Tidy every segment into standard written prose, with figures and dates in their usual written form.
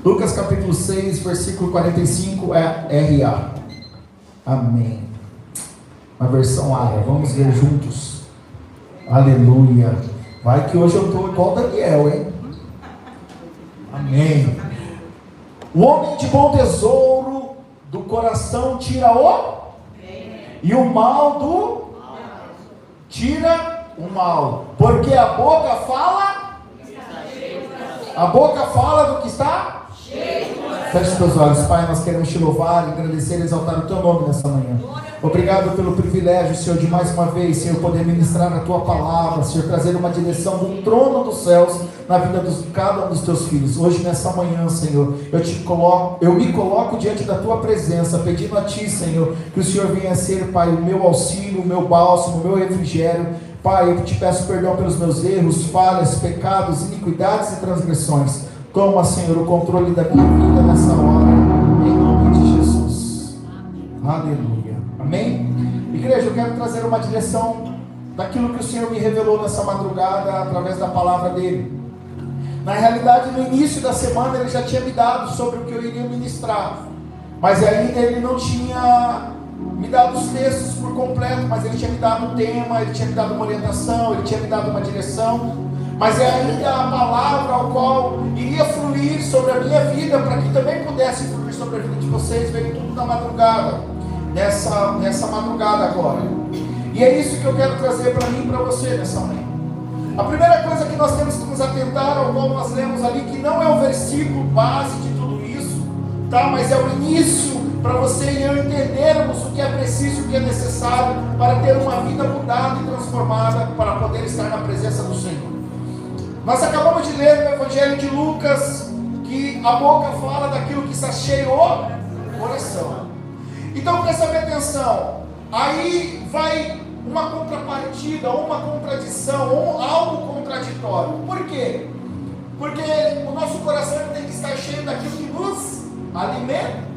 Lucas capítulo 6, versículo 45 é RA. Amém. A versão ARA, vamos ver juntos. Aleluia. Vai que hoje eu estou igual Daniel, hein? Amém. O homem de bom tesouro do coração tira o e o mal do tira o mal, porque a boca fala do que está cheio. Feche os teus olhos. Pai, nós queremos te louvar, engrandecer e exaltar o teu nome nessa manhã. Obrigado pelo privilégio, Senhor, de mais uma vez, Senhor, poder ministrar a tua palavra, Senhor, trazer uma direção do trono dos céus na vida de cada um dos teus filhos. Hoje, nessa manhã, Senhor, eu me coloco diante da tua presença, pedindo a ti, Senhor, que o Senhor venha ser, Pai, o meu auxílio, o meu bálsamo, o meu refrigério. Pai, eu te peço perdão pelos meus erros, falhas, pecados, iniquidades e transgressões. Toma, Senhor, o controle da minha vida nessa hora, em nome de Jesus. Aleluia. Amém? Igreja, eu quero trazer uma direção daquilo que o Senhor me revelou nessa madrugada, através da palavra dele. Na realidade, no início da semana, ele já tinha me dado sobre o que eu iria ministrar, mas ainda ele não tinha me dado os textos por completo, mas ele tinha me dado um tema, ele tinha me dado uma orientação, ele tinha me dado uma direção, mas é ainda a palavra ao qual iria fluir sobre a minha vida, para que também pudesse fluir sobre a vida de vocês. Veio tudo na madrugada, nessa madrugada agora, e é isso que eu quero trazer para mim e para você nessa manhã. A primeira coisa que nós temos que nos atentar, ao qual nós lemos ali, que não é o versículo base de tudo isso, tá? Mas é o início, para você e eu entendermos o que é preciso, o que é necessário para ter uma vida mudada e transformada, para poder estar na presença do Senhor. Nós acabamos de ler no Evangelho de Lucas que a boca fala daquilo que está cheio o coração. Então presta bem atenção, aí vai uma contrapartida, uma contradição, algo contraditório. Por quê? Porque o nosso coração tem que estar cheio daquilo que nos alimenta,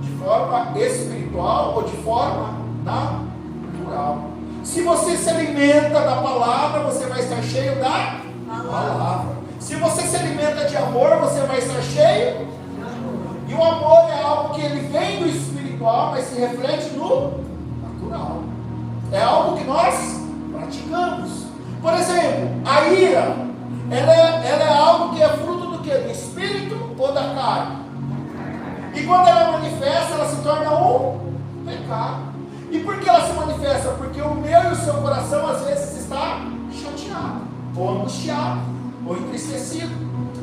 de forma espiritual ou de forma natural. Se você se alimenta da palavra, você vai estar cheio da palavra. Se você se alimenta de amor, você vai estar cheio. E o amor é algo que ele vem do espiritual, mas se reflete no natural. É algo que nós praticamos. Por exemplo, a ira, ela é algo que é fruto do que? Do espírito ou da carne? E quando ela manifesta, ela se torna um pecado. E por que ela se manifesta? Porque o meu e o seu coração às vezes está chateado, ou angustiado, ou entristecido.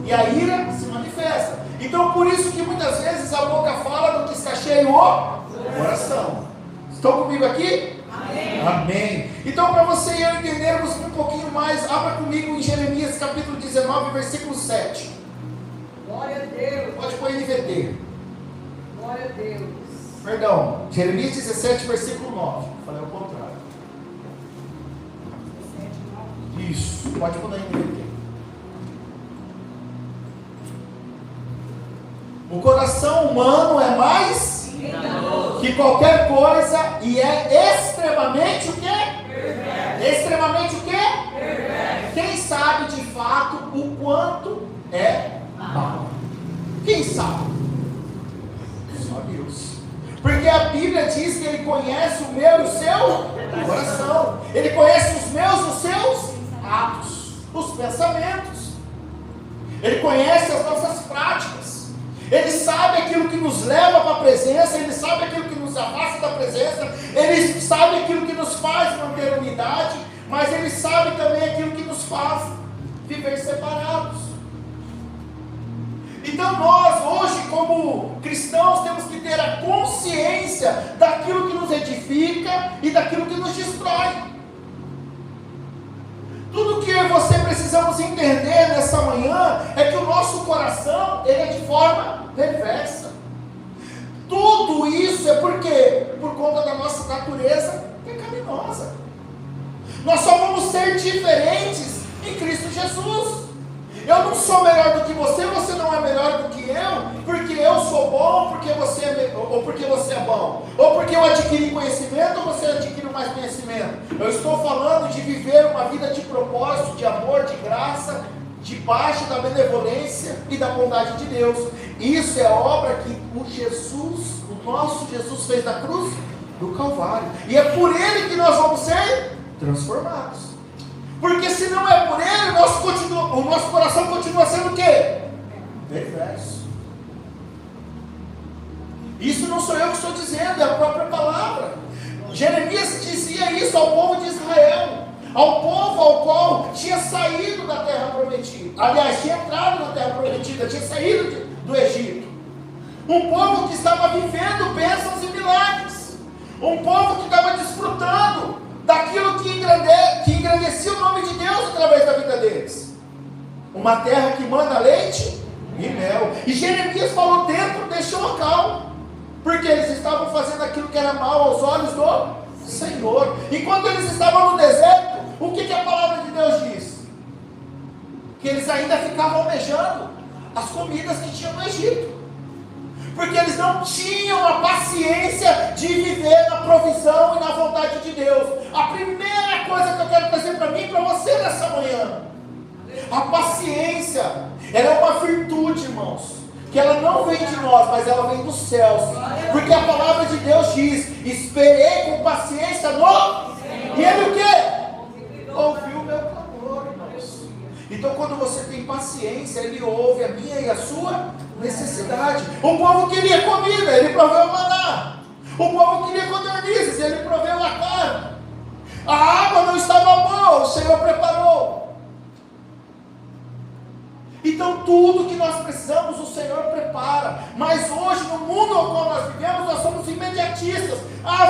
E a ira se manifesta. Então por isso que muitas vezes a boca fala do que está cheio o coração. Estão comigo aqui? Amém. Amém. Então, para você e eu entendermos um pouquinho mais, abra comigo em Jeremias capítulo 19, versículo 7. Glória a Deus. Pode pôr NVT. Glória a Deus. Perdão, Jeremias 17, versículo 9. Falei ao contrário. 17, 9. Isso, pode mudar em NVT. O coração humano é mais que qualquer coisa e é extremamente o quê? Extremamente o quê? Quem sabe de fato o quanto é mal? Quem sabe? Só Deus. Porque a Bíblia diz que Ele conhece o meu e o seu coração. Ele conhece os meus e os seus atos, os pensamentos. Ele conhece as nossas práticas. Ele sabe aquilo que nos leva para a presença, Ele sabe aquilo que nos afasta da presença, Ele sabe aquilo que nos faz manter unidade, mas Ele sabe também aquilo que nos faz viver separados. Então nós hoje, como cristãos, temos que ter a consciência daquilo que nos edifica e daquilo que nos destrói. Tudo que eu e você precisamos entender nessa manhã é que o nosso coração, ele é de forma reversa. Tudo isso é porque, por conta da nossa natureza pecaminosa. Nós só vamos ser diferentes em Cristo Jesus. Eu não sou melhor do que você, você não é melhor do que eu, porque eu sou bom, porque você ou porque você é bom, ou porque eu adquiri conhecimento, ou você adquiriu mais conhecimento. Eu estou falando de viver uma vida de propósito, de amor, de graça, debaixo da benevolência e da bondade de Deus. Isso é a obra que o nosso Jesus fez na cruz do Calvário. E é por Ele que nós vamos ser transformados. Porque se não é por Ele, o nosso coração continua sendo o quê? Perverso. Isso não sou eu que estou dizendo, é a própria palavra. Jeremias dizia isso ao povo de Israel, ao povo ao qual tinha saído da terra prometida. Aliás, tinha entrado na terra prometida, tinha saído do Egito. Um povo que estava vivendo bênçãos e milagres. Um povo que estava desfrutando daquilo que engrandecia o nome de Deus através da vida deles. Uma terra que manda leite e mel. E Jeremias falou dentro deste local, porque eles estavam fazendo aquilo que era mal aos olhos do Senhor. E quando eles estavam no deserto, o que a palavra de Deus diz? Que eles ainda ficavam almejando as comidas que tinham no Egito, porque eles não tinham a paciência de viver na provisão e na vontade de Deus. A primeira coisa que eu quero trazer para mim e para você nessa manhã, a paciência, ela é uma virtude, irmãos, que ela não vem de nós, mas ela vem dos céus, porque a palavra de Deus diz: esperei com paciência no... E Ele o quê? Ouviu o meu clamor, irmãos. Então quando você tem paciência, Ele ouve a minha e a sua necessidade. O povo queria comida, Ele proveu o maná. O povo queria codornizes, Ele proveu a carne. A água não estava boa, o Senhor preparou. Então tudo que nós precisamos, o Senhor prepara. Mas hoje, no mundo ao qual nós vivemos, nós somos imediatistas.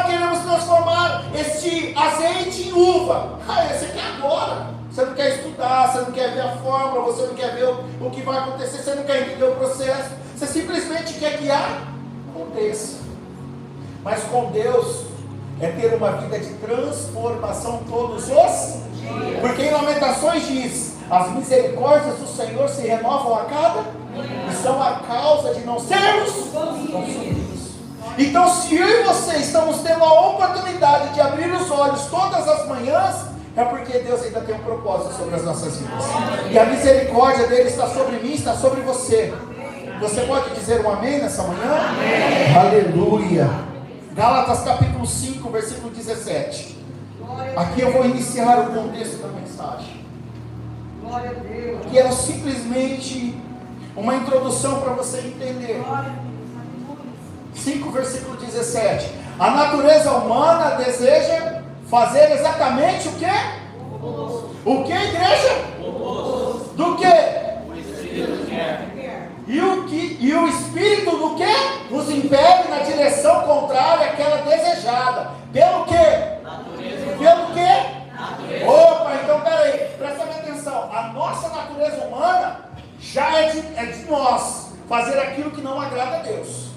Queremos transformar este azeite em uva. Esse aqui é agora. Você não quer estudar, você não quer ver a fórmula, você não quer ver o que vai acontecer, você não quer entender o processo. Você simplesmente quer que aconteça. Mas com Deus é ter uma vida de transformação todos os dias. Porque em Lamentações diz: as misericórdias do Senhor se renovam a cada, e são a causa de não sermos consumidos. Então, se eu e você estamos tendo a oportunidade de abrir os olhos todas as manhãs, é porque Deus ainda tem um propósito sobre as nossas vidas. E a misericórdia dele está sobre mim, está sobre você. Você pode dizer um amém nessa manhã? Amém. Aleluia. Gálatas capítulo 5, versículo 17. Aqui eu vou iniciar o contexto da mensagem. Glória a Deus. Que era simplesmente uma introdução para você entender. 5, versículo 17. A natureza humana deseja fazer exatamente o que? O que, igreja? Do que? O Espírito quer. E o Espírito do que? Nos impele na direção contrária àquela desejada. Pelo que? Natureza. Pelo que? Natureza. Opa, então peraí, presta bem atenção. A nossa natureza humana já é de nós fazer aquilo que não agrada a Deus.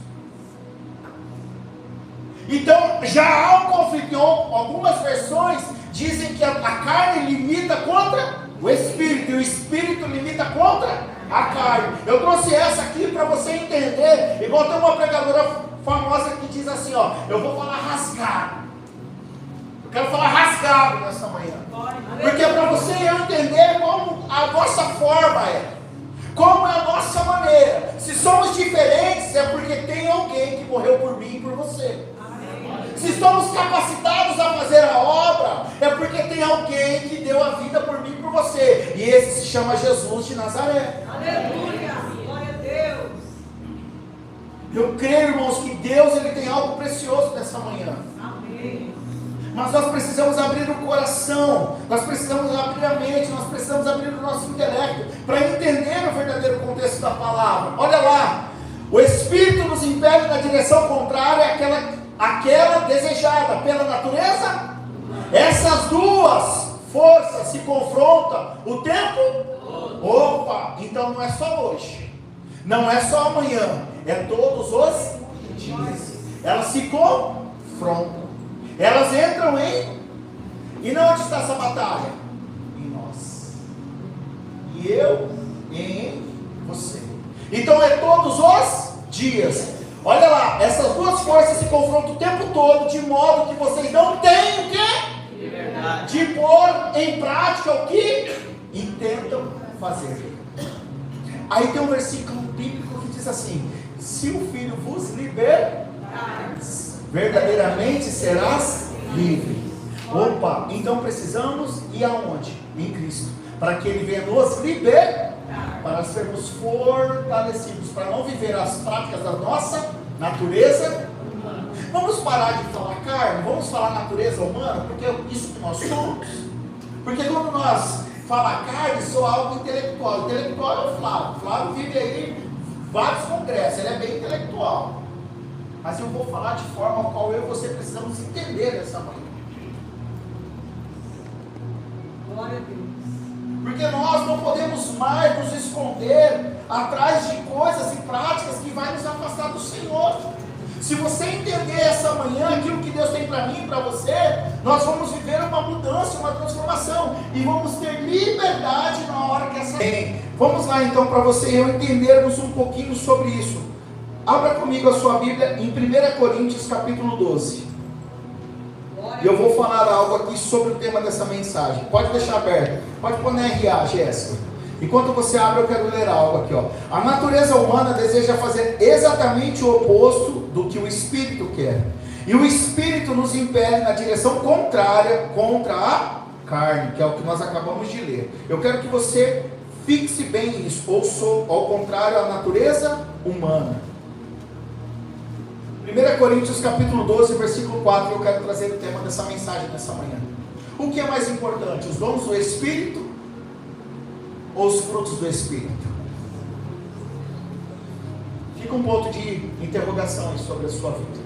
Então já há um conflito. Algumas versões dizem que a carne limita contra o Espírito, e o Espírito limita contra a carne. Eu trouxe essa aqui para você entender. Igual tem uma pregadora famosa que diz assim, ó: eu vou falar rasgado. Eu quero falar rasgado nessa manhã, porque é para você e eu entender como a nossa forma é, como é a nossa maneira. Se somos diferentes, é porque tem alguém que morreu por mim e por você. Se somos capacitados a fazer a obra, é porque tem alguém que deu a vida por mim e por você. E esse se chama Jesus de Nazaré. Aleluia. Glória a Deus. Eu creio, irmãos, que Deus ele tem algo precioso nessa manhã. Amém. Mas nós precisamos abrir o coração, nós precisamos abrir a mente, nós precisamos abrir o nosso intelecto para entender o verdadeiro contexto da palavra. Olha lá, o Espírito nos impele na direção contrária àquela desejada pela natureza. Essas duas forças se confrontam o tempo. Opa, então não é só hoje, não é só amanhã, é todos os dias. Elas se confrontam. Elas entram em... E não onde está essa batalha? Em nós. E eu em você. Então é todos os dias. Olha lá, essas duas forças se confrontam o tempo todo, de modo que vocês não têm o quê? Liberdade. De pôr em prática o que intentam fazer. Aí tem um versículo bíblico que diz assim: se o Filho vos libertar, verdadeiramente serás livre. Opa, então precisamos ir aonde? Em Cristo, para que Ele venha nos libertar, para sermos fortalecidos, para não viver as práticas da nossa natureza. Vamos parar de falar carne, vamos falar natureza humana, porque é isso que nós somos. Porque quando nós falamos carne, soa algo intelectual. Intelectual é o Flávio. Flávio vive aí vários congressos, ele é bem intelectual. Mas eu vou falar de forma a qual eu e você precisamos entender dessa manhã. Glória a Deus. Porque nós não podemos mais nos esconder atrás de coisas e práticas que vai nos afastar do Senhor. Se você entender essa manhã aquilo que Deus tem para mim e para você, nós vamos viver uma mudança, uma transformação, e vamos ter liberdade na hora que essa vem. Vamos lá então, para você e eu entendermos um pouquinho sobre isso. Abra comigo a sua Bíblia em 1 Coríntios capítulo 12. E eu vou falar algo aqui sobre o tema dessa mensagem. Pode deixar aberto, pode pôr na RA, Jéssica. Enquanto você abre, eu quero ler algo aqui, ó. A natureza humana deseja fazer exatamente o oposto do que o Espírito quer. E o Espírito nos impele na direção contrária contra a carne, que é o que nós acabamos de ler. Eu quero que você fixe bem isso, ou ao contrário, a natureza humana. 1 Coríntios capítulo 12, versículo 4, eu quero trazer o tema dessa mensagem nessa manhã. O que é mais importante, os dons do Espírito ou os frutos do Espírito? Fica um ponto de interrogação aí sobre a sua vida.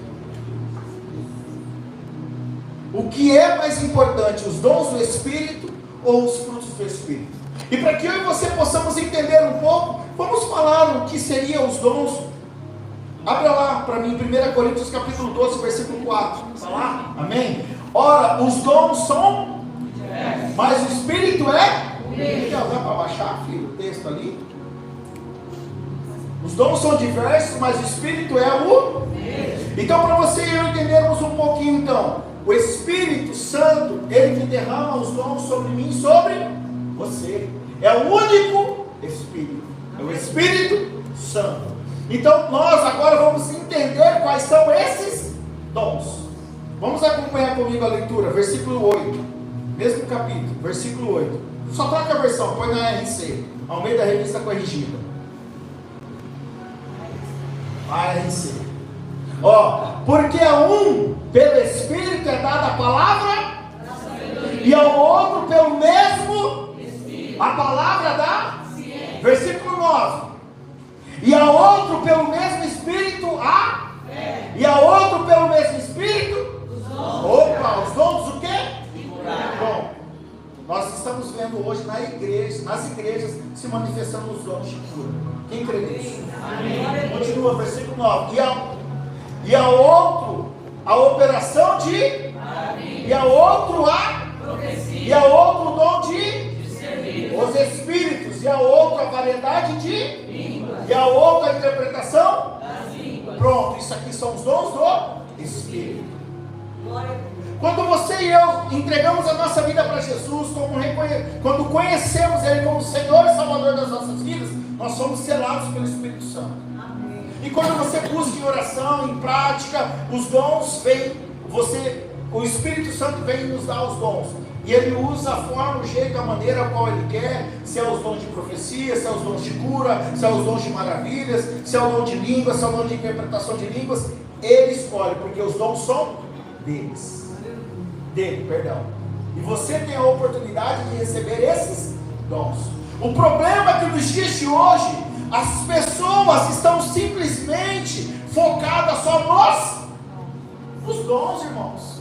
O que é mais importante, os dons do Espírito ou os frutos do Espírito? E para que eu e você possamos entender um pouco, vamos falar o que seriam os dons. Abra lá para mim, 1 Coríntios capítulo 12, versículo 4. Está lá? Amém? Ora, os dons são, mas o Espírito é? Dá para baixar, filho, o texto ali? Os dons são diversos, mas o Espírito é o? Então, para você e eu entendermos um pouquinho, então, o Espírito Santo, ele que derrama os dons sobre mim e sobre você. É o único Espírito. É o Espírito Santo. Então, nós agora vamos entender quais são esses dons. Vamos acompanhar comigo a leitura, versículo 8. Mesmo capítulo, versículo 8. Só troca a versão, põe na RC, ao meio da revista corrigida. ARC. Ó, porque a um pelo Espírito é dada a palavra, e ao outro pelo mesmo Espírito. A palavra da ciência. Versículo 9. E a outro pelo mesmo Espírito a fé. E a outro pelo mesmo Espírito os dons. Opa, os dons o quê? Bom, nós estamos vendo hoje nas igrejas se manifestando os dons de cura. Quem crê nisso? Amém. Continua, versículo 9. E a outro a operação de Amém. E a outro a profecia. E a outro o dom de servir. Os espíritos. E a outra a variedade de línguas. E a outra a interpretação das línguas. Pronto, isso aqui são os dons do Espírito. Quando você e eu entregamos a nossa vida para Jesus, quando conhecemos Ele como Senhor e Salvador das nossas vidas, nós somos selados pelo Espírito Santo. Amém. E quando você busca em oração, em prática, os dons vêm, o Espírito Santo vem nos dar os dons. E Ele usa a forma, o jeito, a maneira qual Ele quer, se é os dons de profecia, se é os dons de cura, se é os dons de maravilhas, se é o dom de línguas, se é o dom de interpretação de línguas. Ele escolhe, porque os dons são dele, perdão. E você tem a oportunidade de receber esses dons. O problema é que nos dias de hoje, as pessoas estão simplesmente focadas só nos dons, irmãos.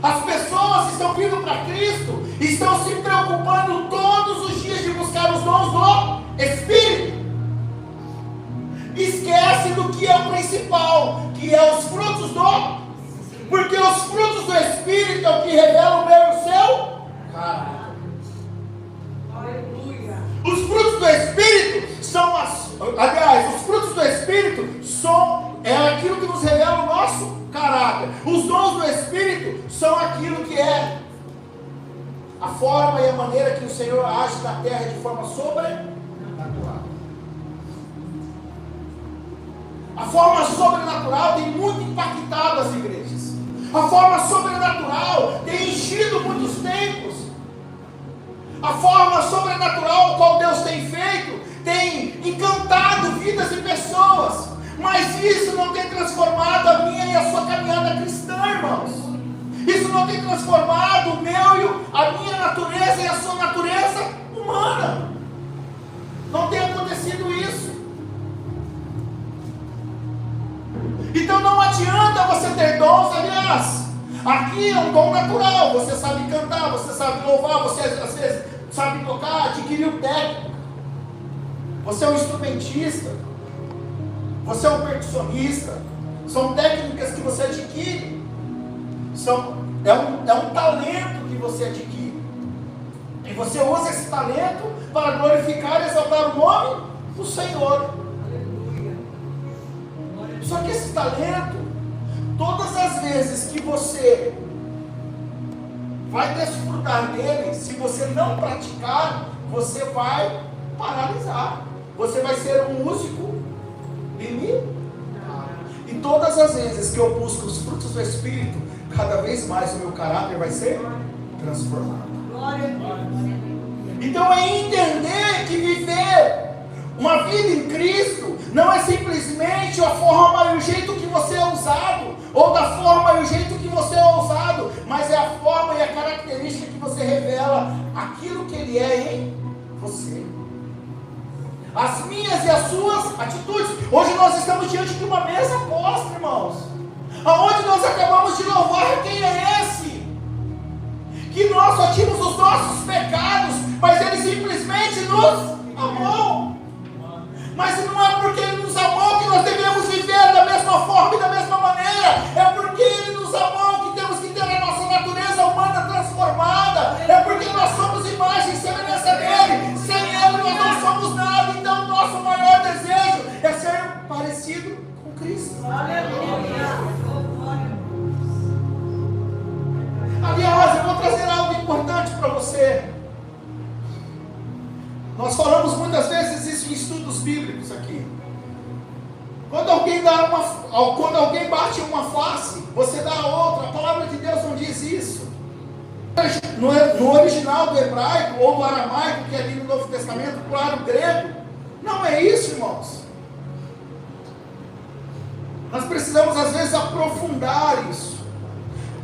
As pessoas estão vindo para Cristo, estão se preocupando todos os dias de buscar os dons do Espírito. Esquece do que é o principal, que é os frutos do. Porque os frutos do Espírito é o que revela o meu e o seu caráter. Aleluia. Os frutos do Espírito são os frutos do Espírito é aquilo que nos revela o nosso caráter. Os dons do Espírito são aquilo que é a forma e a maneira que o Senhor age na terra de forma sobrenatural. A forma sobrenatural tem muito impactado as igrejas. A forma sobrenatural tem enchido muitos templos. A forma sobrenatural qual Deus tem feito tem encantado vidas de pessoas. Mas isso não tem transformado a minha e a sua caminhada cristã, irmãos. Isso não tem transformado o meu, a minha natureza e a sua natureza humana. Não tem acontecido isso. Então não adianta você ter dons, aliás, aqui é um dom natural. Você sabe cantar, você sabe louvar, você às vezes sabe tocar, adquiriu técnica. Você é um instrumentista, você é um percussionista. São técnicas que você adquire. É um talento que você adquire. E você usa esse talento para glorificar e exaltar o nome do Senhor. Só que esse talento, todas as vezes que você vai desfrutar dele, se você não praticar, você vai paralisar. Você vai ser um músico limitado. E todas as vezes que eu busco os frutos do Espírito, cada vez mais o meu caráter vai ser transformado. Então é entender que viver uma vida em Cristo não é simplesmente a forma e o jeito que você é usado, ou da forma e o jeito que você é usado, mas é a forma e a característica que você revela aquilo que Ele é em você. As minhas e as suas atitudes. Hoje nós estamos diante de uma mesa posta, irmãos, aonde nós acabamos de louvar quem é esse, que nós só tínhamos os nossos pecados, mas Ele simplesmente nos amou. Mas não é porque Ele nos amou que nós devemos viver da mesma forma e da mesma maneira. É porque Ele nos amou que temos que ter a nossa natureza humana transformada. É porque nós somos imagem e semelhança dEle. Sem Ele nós não somos nada. Então nosso maior desejo é ser parecido com Cristo. Aliás, eu vou trazer algo importante para você. Nós falamos muitas vezes isso em estudos bíblicos aqui. Quando alguém bate uma face, você dá a outra. A palavra de Deus não diz isso. No original do hebraico ou do aramaico, que é ali no Novo Testamento, claro, grego, não é isso, irmãos. Nós precisamos às vezes aprofundar isso.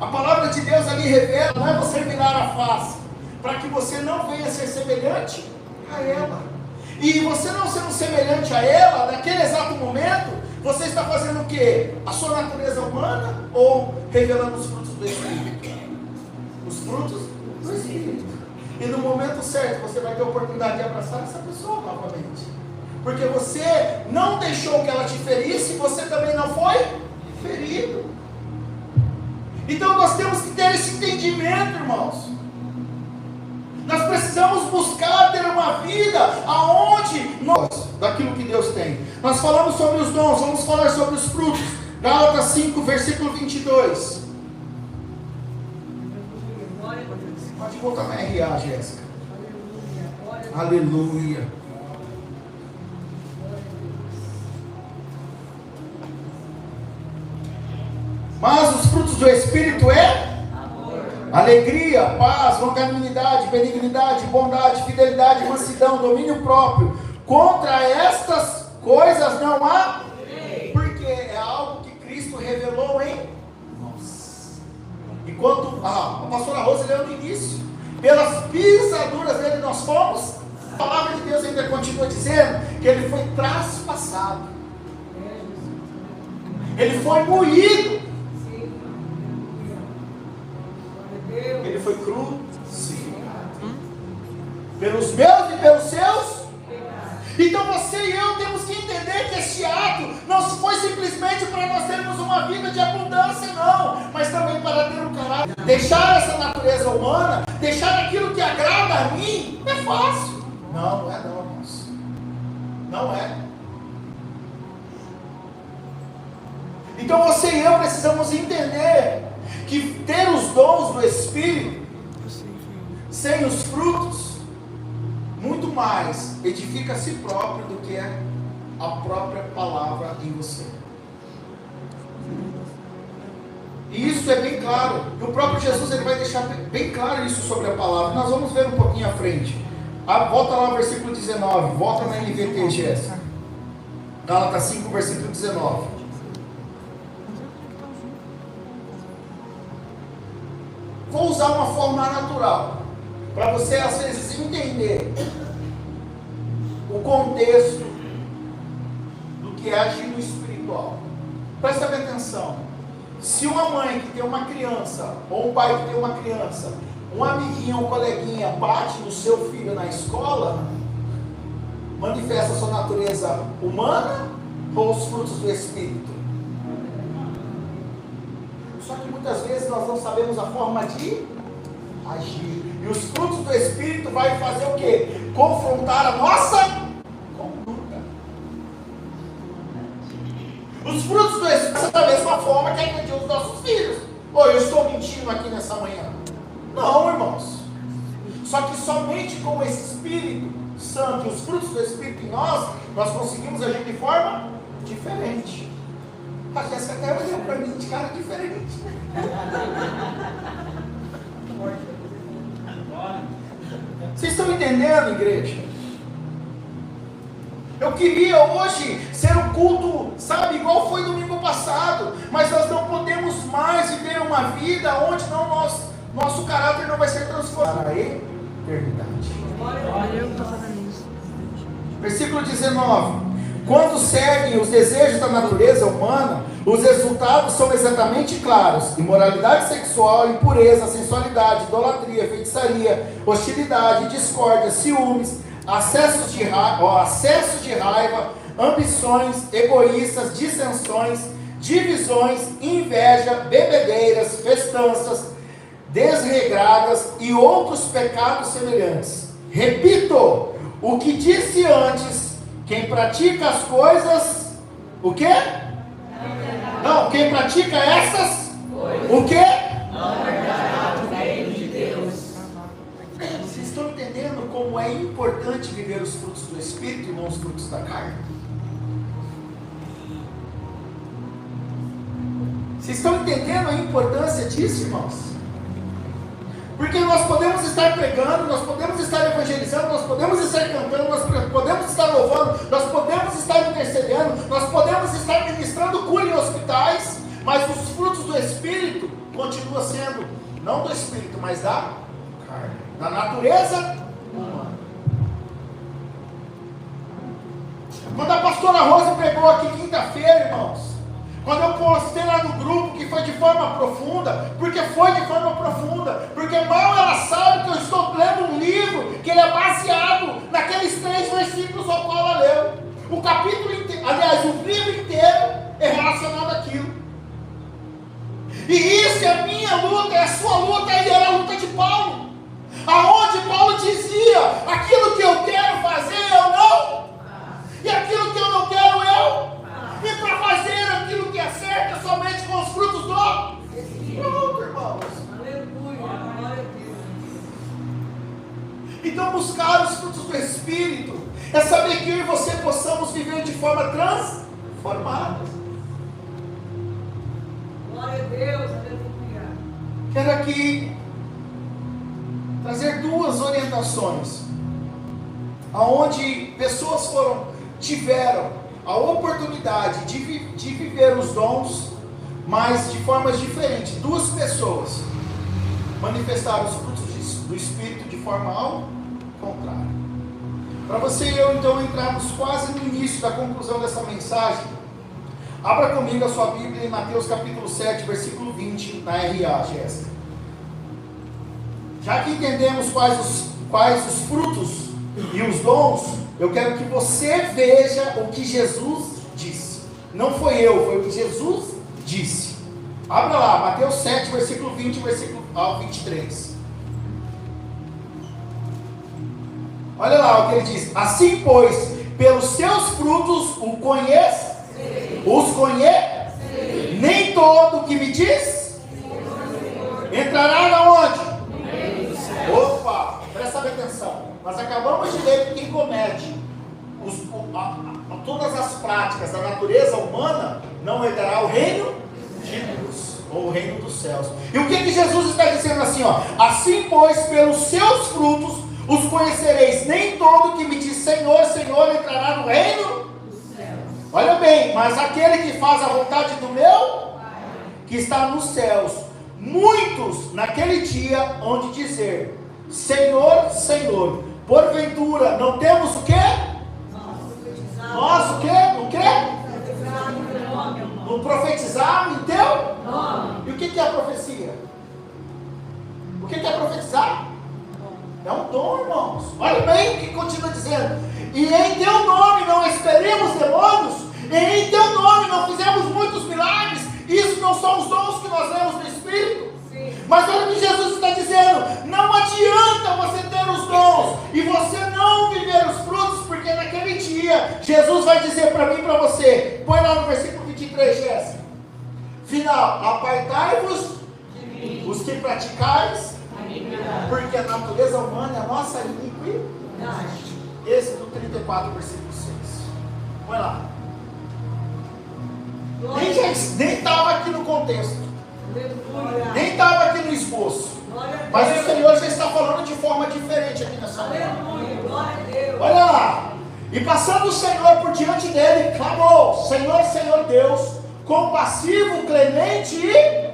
A palavra de Deus ali revela, não é você virar a face, para que você não venha ser semelhante a ela. E você não sendo semelhante a ela, naquele exato momento, você está fazendo o quê? A sua natureza humana ou revelando os frutos do Espírito? Os frutos do Espírito. E no momento certo você vai ter a oportunidade de abraçar essa pessoa novamente. Porque você não deixou que ela te ferisse, você também não foi ferido. Então nós temos que ter esse entendimento, irmãos. Nós precisamos buscar ter uma vida aonde nós, daquilo que Deus tem. Nós falamos sobre os dons, vamos falar sobre os frutos. Gálatas 5, versículo 22. Pode voltar na RA, Jéssica. Aleluia. Mas os frutos do Espírito é alegria, paz, longanimidade, benignidade, bondade, fidelidade, mansidão, domínio próprio. Contra estas coisas não há, porque é algo que Cristo revelou em nós. Enquanto a pastora Rosa leu no início, pelas pisaduras dele nós fomos. A palavra de Deus ainda continua dizendo que ele foi traspassado, ele foi moído, ele foi crucificado pelos meus e pelos seus. Então você e eu temos que entender que este ato não foi simplesmente para nós termos uma vida de abundância, não, mas também para ter um caráter. Deixar essa natureza humana, deixar aquilo que agrada a mim, é fácil. Não é não, irmãos. Não é. Então você e eu precisamos entender que ter os dons do Espírito sem os frutos, muito mais edifica a si próprio do que a própria palavra em você. E isso é bem claro. E o próprio Jesus ele vai deixar bem claro isso sobre a palavra. Nós vamos ver um pouquinho à frente. Volta lá no versículo 19. Volta na NVT, Jéssica. Gálatas 5, versículo 19. Vou usar uma forma natural, para você às vezes entender o contexto do que é agir no espiritual. Presta bem atenção. Se uma mãe que tem uma criança, ou um pai que tem uma criança, um amiguinho ou um coleguinha bate no seu filho na escola, manifesta sua natureza humana ou os frutos do Espírito? Só que muitas vezes nós não sabemos a forma de agir. E os frutos do Espírito vai fazer o quê? Confrontar a nossa conduta. Os frutos do Espírito da mesma forma que agredir os nossos filhos. Ou eu estou mentindo aqui nessa manhã? Não, irmãos. Só que somente com esse Espírito Santo e os frutos do Espírito em nós conseguimos agir de forma diferente. A Jéssica até olhou para mim de cara diferente. Vocês estão entendendo, igreja? Eu queria hoje ser um culto, sabe, igual foi domingo passado, mas nós não podemos mais viver uma vida onde nosso caráter não vai ser transformado para a eternidade. Versículo 19. Quando seguem os desejos da natureza humana, os resultados são exatamente claros: imoralidade sexual, impureza, sensualidade, idolatria, feitiçaria, hostilidade, discórdia, ciúmes, acessos de raiva, ambições egoístas, dissensões, divisões, inveja, bebedeiras, festanças desregradas e outros pecados semelhantes. Repito o que disse antes: quem pratica as coisas, o quê? Não, quem pratica essas, o quê? Não herdará o reino de Deus. Vocês estão entendendo como é importante viver os frutos do Espírito e não os frutos da carne? Vocês estão entendendo a importância disso, irmãos? Porque nós podemos estar pregando, nós podemos estar evangelizando, nós podemos estar cantando, nós podemos estar louvando, nós podemos estar intercedendo, nós podemos estar ministrando cura em hospitais, mas os frutos do Espírito continuam sendo, não do Espírito, mas da carne, da natureza humana. Quando a pastora Rosa pregou aqui quinta-feira, irmãos, quando eu postei lá no grupo que foi de forma profunda, porque foi de forma profunda, porque mal ela sabe que eu estou lendo um livro que ele é baseado naqueles 3 versículos ao qual ela leu. O capítulo inteiro, aliás, o livro inteiro é relacionado àquilo. E isso é a minha luta, é a sua luta, e era a luta de Paulo. Aonde Paulo dizia: aquilo que eu quero fazer eu não, e aquilo que eu não quero eu. E para fazer aquilo que é certo é somente com os frutos do Espírito, irmãos. Aleluia, glória a Deus. Então buscar os frutos do Espírito é saber que eu e você possamos viver de forma transformada. Glória a Deus, aleluia. Quero aqui trazer 2 orientações, aonde pessoas tiveram a oportunidade de viver os dons, mas de formas diferentes. 2 pessoas manifestaram os frutos do Espírito de forma ao contrário. Para você e eu então entrarmos quase no início da conclusão dessa mensagem, abra comigo a sua Bíblia em Mateus capítulo 7, versículo 20, na RA, Jéssica. Já que entendemos quais os frutos e os dons, eu quero que você veja o que Jesus disse. Não foi eu, foi o que Jesus disse. Abra lá, Mateus 7, versículo 20, versículo ao 23. Olha lá o que ele diz: assim, pois, pelos seus frutos os conhece. Nem todo que me diz entrará na onde? Opa! todas as práticas da natureza humana, não herdará o reino de Deus, ou o reino dos céus. E o que Jesus está dizendo assim, ó? Assim, pois, pelos seus frutos os conhecereis. Nem todo que me diz Senhor, Senhor entrará no reino dos céus. Olha bem, mas aquele que faz a vontade do meu Pai, que está nos céus, muitos naquele dia hão de dizer: Senhor, Senhor, porventura não temos o quê? Nós o quê? O quê? No profetizar em teu nome. E o que é a profecia? O que é profetizar? É um dom, irmãos. Olha bem o que continua dizendo. E em teu nome não expelimos demônios, e em teu nome não fizemos muitos milagres. Isso não são os dons que nós lemos no Espírito? Sim. Mas olha o que Jesus está dizendo: não adianta você ter os dons e você não viver os frutos, porque naquele dia Jesus vai dizer para mim e para você. Põe lá no versículo 23, Jéssica. Final: apartai-vos os que praticais, porque a natureza humana é a nossa iniquidade. Êxodo 34, versículo 6. Põe lá. Nem estava aqui no contexto, nem estava aqui no esboço, mas o Senhor já está falando de forma diferente aqui nessa manhã. Olha lá. E passando o Senhor por diante dele, clamou: Senhor, Senhor Deus, compassivo, clemente e...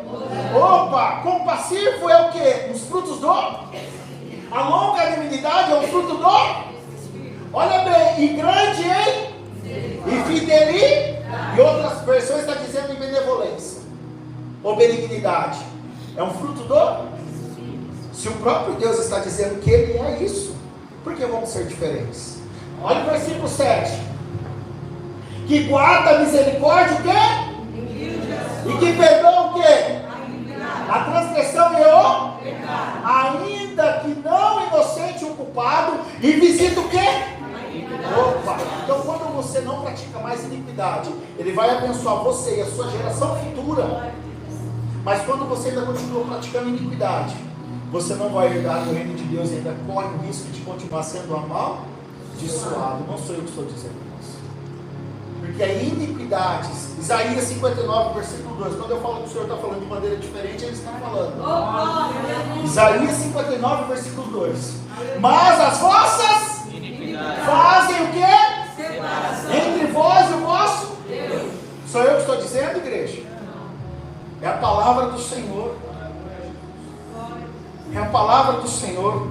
Opa, compassivo é o que? Os frutos do... A longanimidade é o fruto do... Olha bem, e grande em... E fidelidade. E outras versões está dizendo em benevolência ou benignidade. É um fruto do... Se o próprio Deus está dizendo que Ele é isso, por que vamos ser diferentes? Olha o versículo 7. Que guarda a misericórdia o quê? E que perdoa o quê? A transgressão e o pecado. Ainda que não inocente o culpado, e visita o quê? Opa. Então quando você não pratica mais iniquidade, Ele vai abençoar você e a sua geração futura. Mas quando você ainda continua praticando iniquidade, você não vai herdar o reino de Deus e ainda corre o risco de continuar sendo amaldiçoado. Não sou eu que estou dizendo isso. Porque a iniquidade, Isaías 59, versículo 2, quando eu falo que o Senhor está falando de maneira diferente, Ele está falando. Isaías 59, versículo 2. Mas as vossas fazem o quê? Entre vós e o vosso Deus. Sou eu que estou dizendo, igreja? É a palavra do Senhor. É a palavra do Senhor.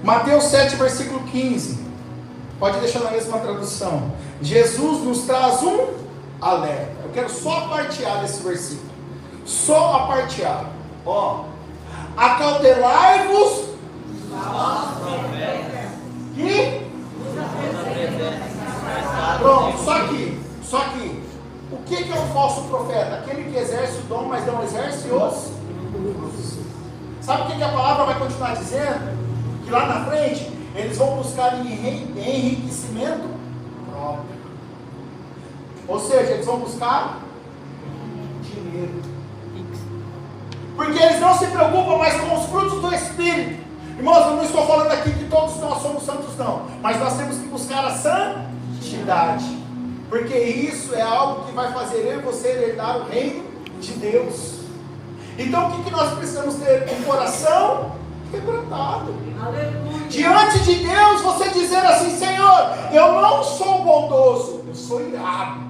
Mateus 7, versículo 15. Pode deixar na mesma tradução. Jesus nos traz um alerta. Eu quero só apartear desse versículo. Só apartear. Ó. Acautelai-vos que... Pronto, só aqui. O que é um falso profeta? Aquele que exerce o dom, mas não exerce os... Sabe o que a palavra vai continuar dizendo? Que lá na frente, eles vão buscar enriquecimento próprio. Ou seja, eles vão buscar dinheiro. Porque eles não se preocupam mais com os frutos do Espírito. Irmãos, eu não estou falando aqui que todos nós somos santos, não. Mas nós temos que buscar a santidade. Porque isso é algo que vai fazer eu e você herdar o reino de Deus. Então o que nós precisamos ter? Um coração quebrantado. Aleluia. Diante de Deus, você dizer assim: Senhor, eu não sou bondoso, eu sou irado.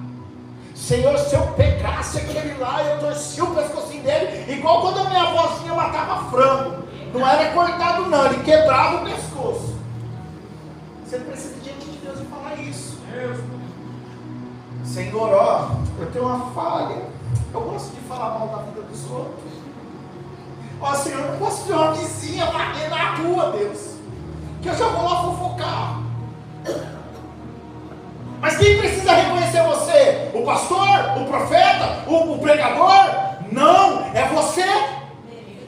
Senhor, se eu pegasse aquele lá, eu torcia o pescocinho dele, igual quando a minha avózinha matava frango. Não era cortado não, ele quebrava o pescoço. Você precisa diante de Deus e falar isso. Senhor, ó, eu tenho uma falha. Eu gosto de falar mal da vida dos outros. Ó, Senhor, eu posso ter uma vizinha bater na rua, Deus, que eu já vou lá fofocar. Mas quem precisa reconhecer você? O pastor? O profeta? O pregador? Não, é você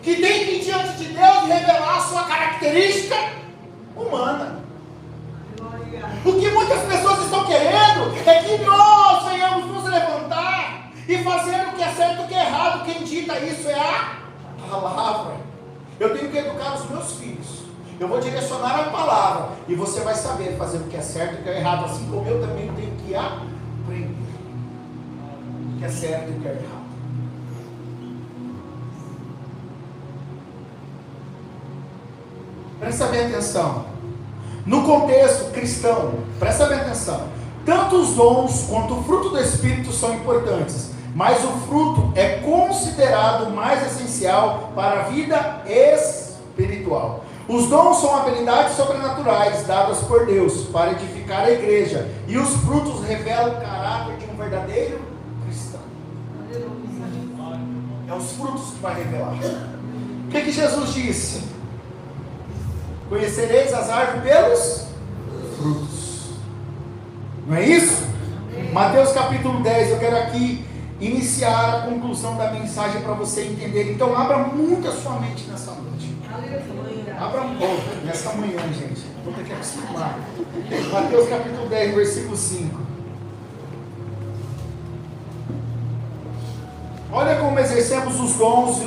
que tem que ir diante de Deus e revelar a sua característica humana. O que muitas pessoas estão querendo é que nós venhamos nos levantar e fazer o que é certo e o que é errado. Quem dita isso é a palavra. Eu tenho que educar os meus filhos. Eu vou direcionar a palavra e você vai saber fazer o que é certo e o que é errado, assim como eu também tenho que que é certo e o que é errado. Presta bem atenção. No contexto cristão, presta bem atenção. Tanto os dons quanto o fruto do Espírito são importantes, mas o fruto é considerado mais essencial para a vida espiritual. Os dons são habilidades sobrenaturais dadas por Deus para edificar a igreja, e os frutos revelam o caráter de um verdadeiro cristão. É os frutos que vai revelar. O que Jesus disse? Conhecereis as árvores pelos frutos. Não é isso? Mateus capítulo 10, eu quero aqui iniciar a conclusão da mensagem para você entender. Então abra muito a sua mente nessa noite. Abra muito nessa manhã, gente. Vou ter que acostumar. Mateus capítulo 10, versículo 5. Olha como exercemos os dons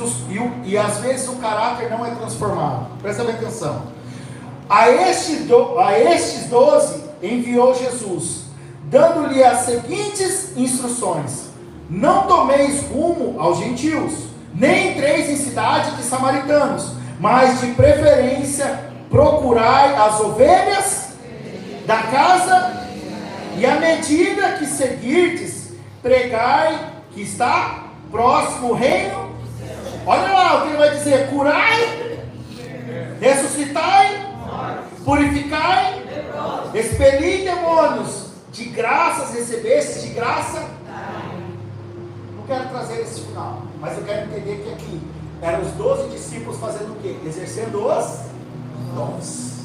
e às vezes o caráter não é transformado. Presta bem atenção. A estes 12 enviou Jesus, dando-lhe as seguintes instruções: não tomeis rumo aos gentios, nem entreis em cidade de samaritanos, mas de preferência procurai as ovelhas da casa, e à medida que seguirdes, pregai que está próximo o reino. Olha lá o que ele vai dizer: curai, ressuscitai, purificai, expeli demônios, de graças recebestes, de graça. Não quero trazer esse final, mas eu quero entender que aqui eram os 12 discípulos fazendo o quê? Exercendo os dons.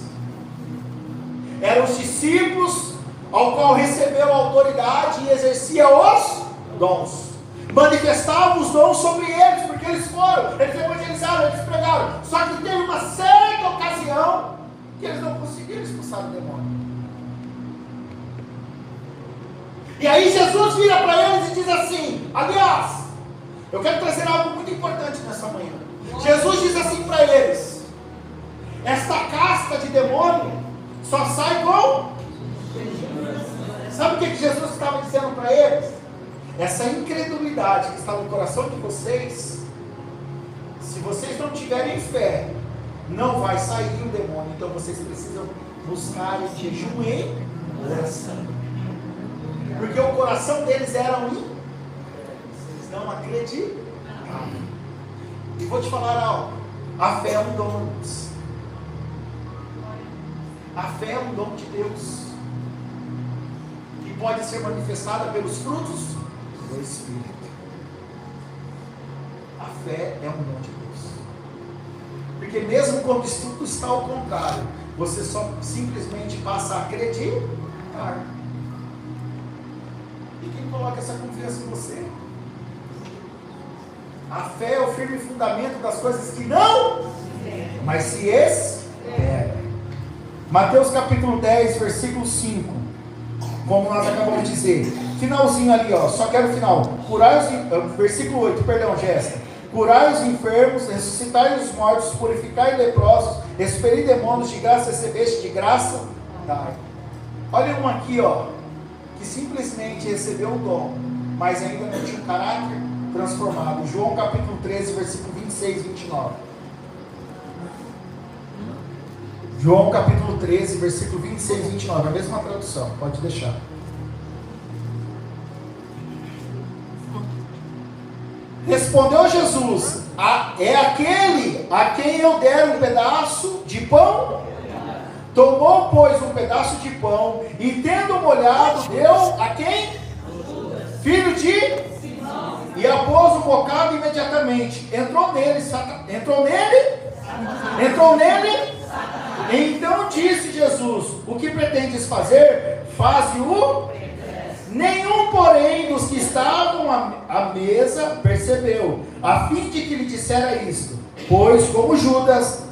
Eram os discípulos ao qual recebeu a autoridade e exercia os dons. Manifestavam os dons sobre eles, porque eles foram, eles evangelizaram, eles pregaram. Só que teve uma certa ocasião que eles não conseguiram expulsar o demônio. E aí Jesus vira para eles e diz assim, aliás, eu quero trazer algo muito importante nessa manhã. Jesus diz assim para eles: esta casta de demônio só sai com... Sabe o que Jesus estava dizendo para eles? Essa incredulidade que está no coração de vocês, se vocês não tiverem fé, não vai sair o demônio. Então vocês precisam buscar em jejum e oração, porque o coração deles era eles não acreditavam. E vou te falar algo: a fé é um dom. A fé é um dom de Deus, que pode ser manifestada pelos frutos do Espírito. A fé é um dom de Deus, porque mesmo quando tudo está ao contrário, você só simplesmente passa a acreditar. E quem coloca essa confiança em você? A fé é o firme fundamento das coisas que não, mas se espera. Mateus capítulo 10, versículo 5. Como nós acabamos de dizer, finalzinho ali, ó, só quero o final. Versículo 8, perdão, Jéssica. Curai os enfermos, ressuscitai os mortos, purificai leprosos, expeli demônios, de graça recebeste, de graça dai. Olha um aqui, ó, que simplesmente recebeu o dom, mas ainda não tinha um caráter transformado. João capítulo 13, versículo 26 e 29. João capítulo 13, versículo 26 e 29, a mesma tradução, pode deixar. Respondeu Jesus: é aquele a quem eu der um pedaço de pão? Tomou, pois, um pedaço de pão e, tendo molhado, deu a quem? Filho de? E após o bocado imediatamente. Entrou nele. Então disse Jesus: o que pretendes fazer? Faze-o. Nenhum, porém, dos que estavam à mesa percebeu, a fim de que lhe dissera isto. Pois como Judas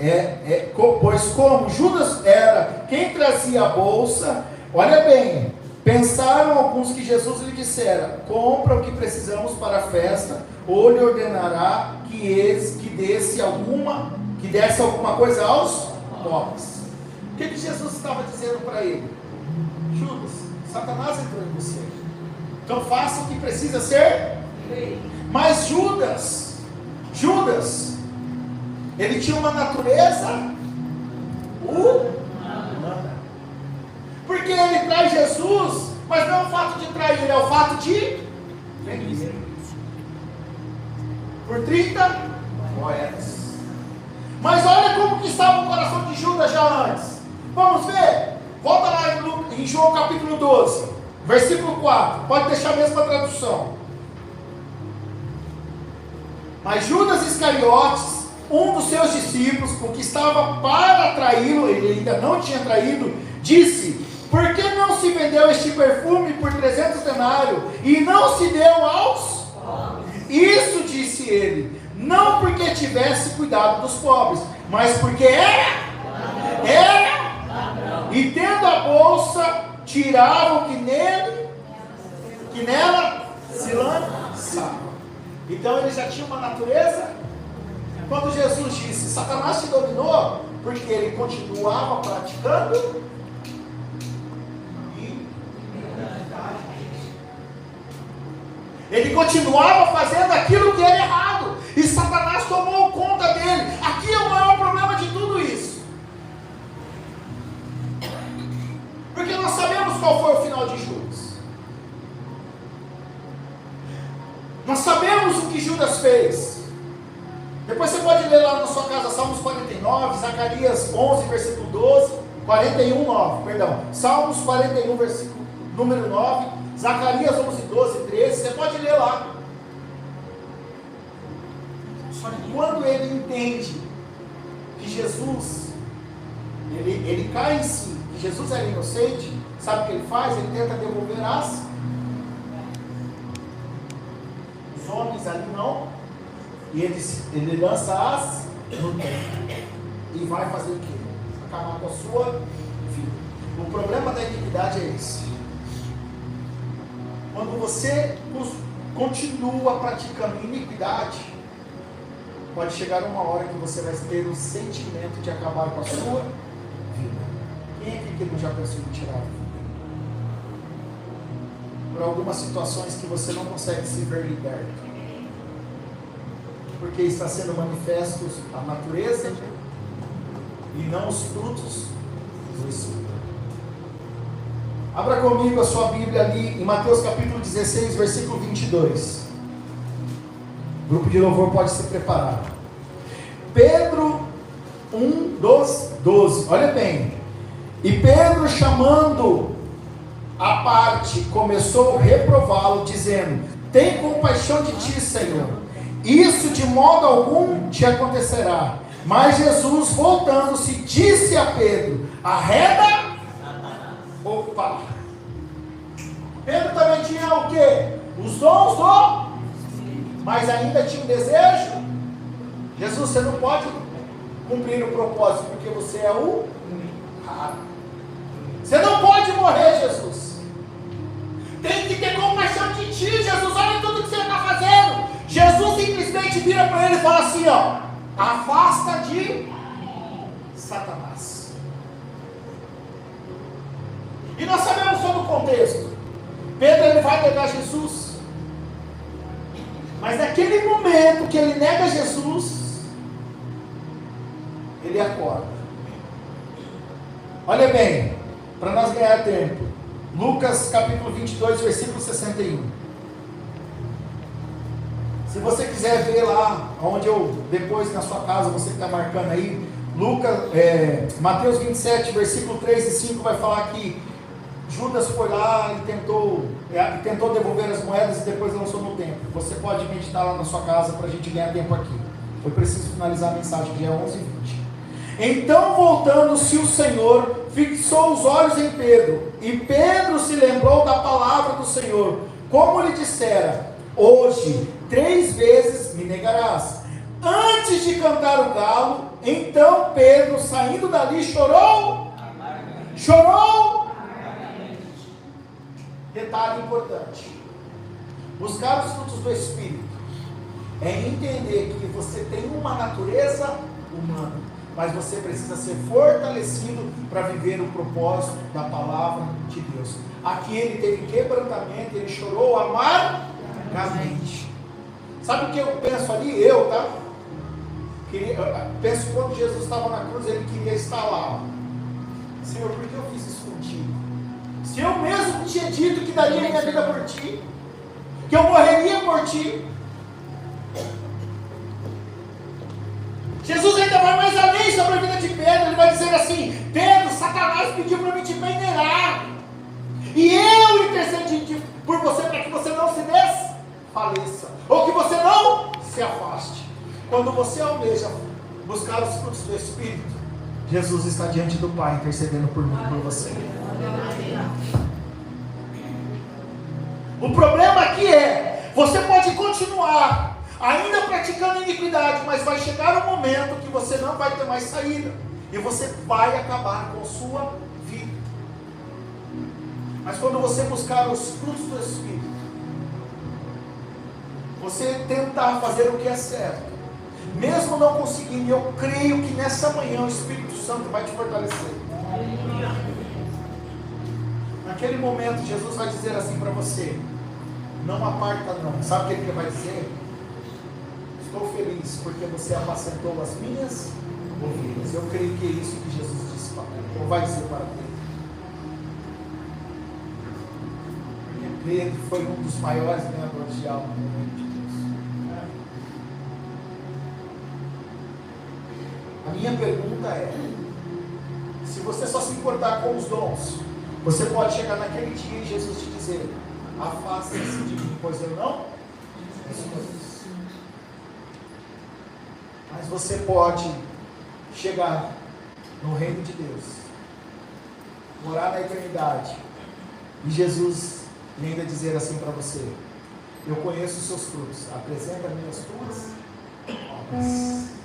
era quem trazia a bolsa, olha bem, pensaram alguns que Jesus lhe dissera: compra o que precisamos para a festa, ou lhe ordenará que desse alguma coisa aos pobres. O que Jesus estava dizendo para ele? Judas, Satanás entrou em você, então faça o que precisa ser Mas Judas, ele tinha uma natureza humana. Porque ele traz Jesus, mas não é o fato de trair, é o fato de vender. Por 30 moedas. Mas olha como que estava o coração de Judas já antes. Vamos ver? Volta lá em João capítulo 12, versículo 4. Pode deixar a mesma tradução. Mas Judas Iscariotes, um dos seus discípulos, o que estava para traí-lo, ele ainda não tinha traído, disse: por que não se vendeu este perfume por 300 denários e não se deu aos pobres? Isso disse ele, não porque tivesse cuidado dos pobres, mas porque era e tendo a bolsa, tirava o que nela se lançava. Então ele já tinha uma natureza. Quando Jesus disse: Satanás te dominou, porque ele continuava praticando iniquidade. Ele continuava fazendo aquilo que era errado, e Satanás tomou conta dele. Aqui é o maior problema de tudo isso, porque nós sabemos qual foi o final de Judas. Nós sabemos o que Judas fez. Depois você pode ler lá na sua casa Salmos 49, Zacarias 11, versículo 12, 41, 9, perdão. Salmos 41, versículo número 9, Zacarias 11, 12, 13, você pode ler lá. Só que quando ele entende que Jesus, ele cai em si, que Jesus era inocente, sabe o que ele faz? Ele tenta devolver os homens ali não, e ele lança as no tempo, e vai fazer o quê? Acabar com a sua vida. O problema da iniquidade é esse: quando você continua praticando iniquidade, pode chegar uma hora que você vai ter o sentimento de acabar com a sua vida. Quem é que não já pensou em tirar a vida? Por algumas situações que você não consegue se ver liberto, porque está sendo manifestos a natureza e não os frutos do Espírito. Abra comigo a sua Bíblia ali em Mateus capítulo 16, versículo 22. O grupo de louvor pode se preparar. Pedro 1, 12. Olha bem. E Pedro, chamando à parte, começou a reprová-lo, dizendo: tem compaixão de ti, Senhor, isso de modo algum te acontecerá. Mas Jesus, voltando-se, disse a Pedro: arreda. Opa! Pedro também tinha o quê? Os dons do... mas ainda tinha um desejo. Jesus, você não pode cumprir o propósito, porque você é o raro. Você não pode morrer, Jesus. Tem que ter compaixão de ti, Jesus. Olha tudo que você está fazendo. Jesus simplesmente vira para ele e fala assim, ó: afasta de Satanás. E nós sabemos todo o contexto. Pedro, ele vai negar Jesus, mas naquele momento que ele nega Jesus, ele acorda. Olha bem, para nós ganhar tempo, Lucas capítulo 22, versículo 61. Se você quiser ver lá, onde eu, depois na sua casa, você que está marcando aí, Mateus 27, versículo 3 e 5 vai falar que Judas foi lá e tentou devolver as moedas e depois lançou no templo. Você pode meditar lá na sua casa para a gente ganhar tempo aqui. Eu preciso finalizar a mensagem, que é 11h20. Então, voltando-se o Senhor, fixou os olhos em Pedro, e Pedro se lembrou da palavra do Senhor, como lhe dissera: hoje 3 vezes me negarás. Antes de cantar o galo, então Pedro, saindo dali, chorou. Detalhe importante: buscar os frutos do Espírito é entender que você tem uma natureza humana, mas você precisa ser fortalecido para viver o propósito da palavra de Deus. Aqui ele teve quebrantamento, ele chorou amargamente. Sabe o que eu penso ali? Tá? Penso que quando Jesus estava na cruz, ele queria estar lá. Senhor, por que eu fiz isso contigo? Se eu mesmo tinha dito que daria minha vida por ti, que eu morreria por ti. Jesus ainda vai mais além sobre a vida de Pedro. Ele vai dizer assim: Pedro, Satanás pediu para mim te peneirar, e eu intercedi por você para que você não se desfaleça, ou que você não se afaste. Quando você almeja buscar os frutos do Espírito, Jesus está diante do Pai intercedendo por mim e por você. O problema aqui é, você pode continuar ainda praticando iniquidade, mas vai chegar um momento que você não vai ter mais saída, e você vai acabar com a sua vida. Mas quando você buscar os frutos do Espírito, você tentar fazer o que é certo, mesmo não conseguindo, eu creio que nessa manhã o Espírito Santo vai te fortalecer. Naquele momento Jesus vai dizer assim para você: não aparta não. Sabe o que ele vai dizer? Estou feliz porque você apacentou as minhas ovelhas. Eu creio que é isso que Jesus disse para Pedro, ou vai dizer para Pedro. Porque Pedro foi um dos maiores ganhadores de alma no reino de Deus. A minha pergunta é: se você só se importar com os dons, você pode chegar naquele dia e Jesus te dizer: afaste-se de mim, pois eu não respondo. Mas você pode chegar no reino de Deus, morar na eternidade, e Jesus ainda dizer assim para você: eu conheço os seus frutos, apresenta-me as tuas obras.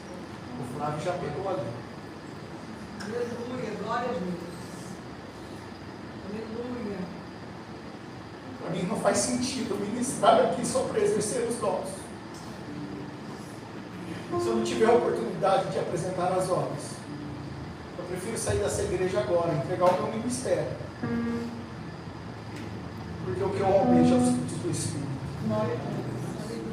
O Flávio já pegou ali. Aleluia, glória a Deus. Aleluia. Para mim não faz sentido ministrar aqui só para exercer os dons, se eu não tiver a oportunidade de apresentar as obras. Eu prefiro sair dessa igreja agora, entregar o meu ministério, porque o que eu almejo é os frutos do Espírito.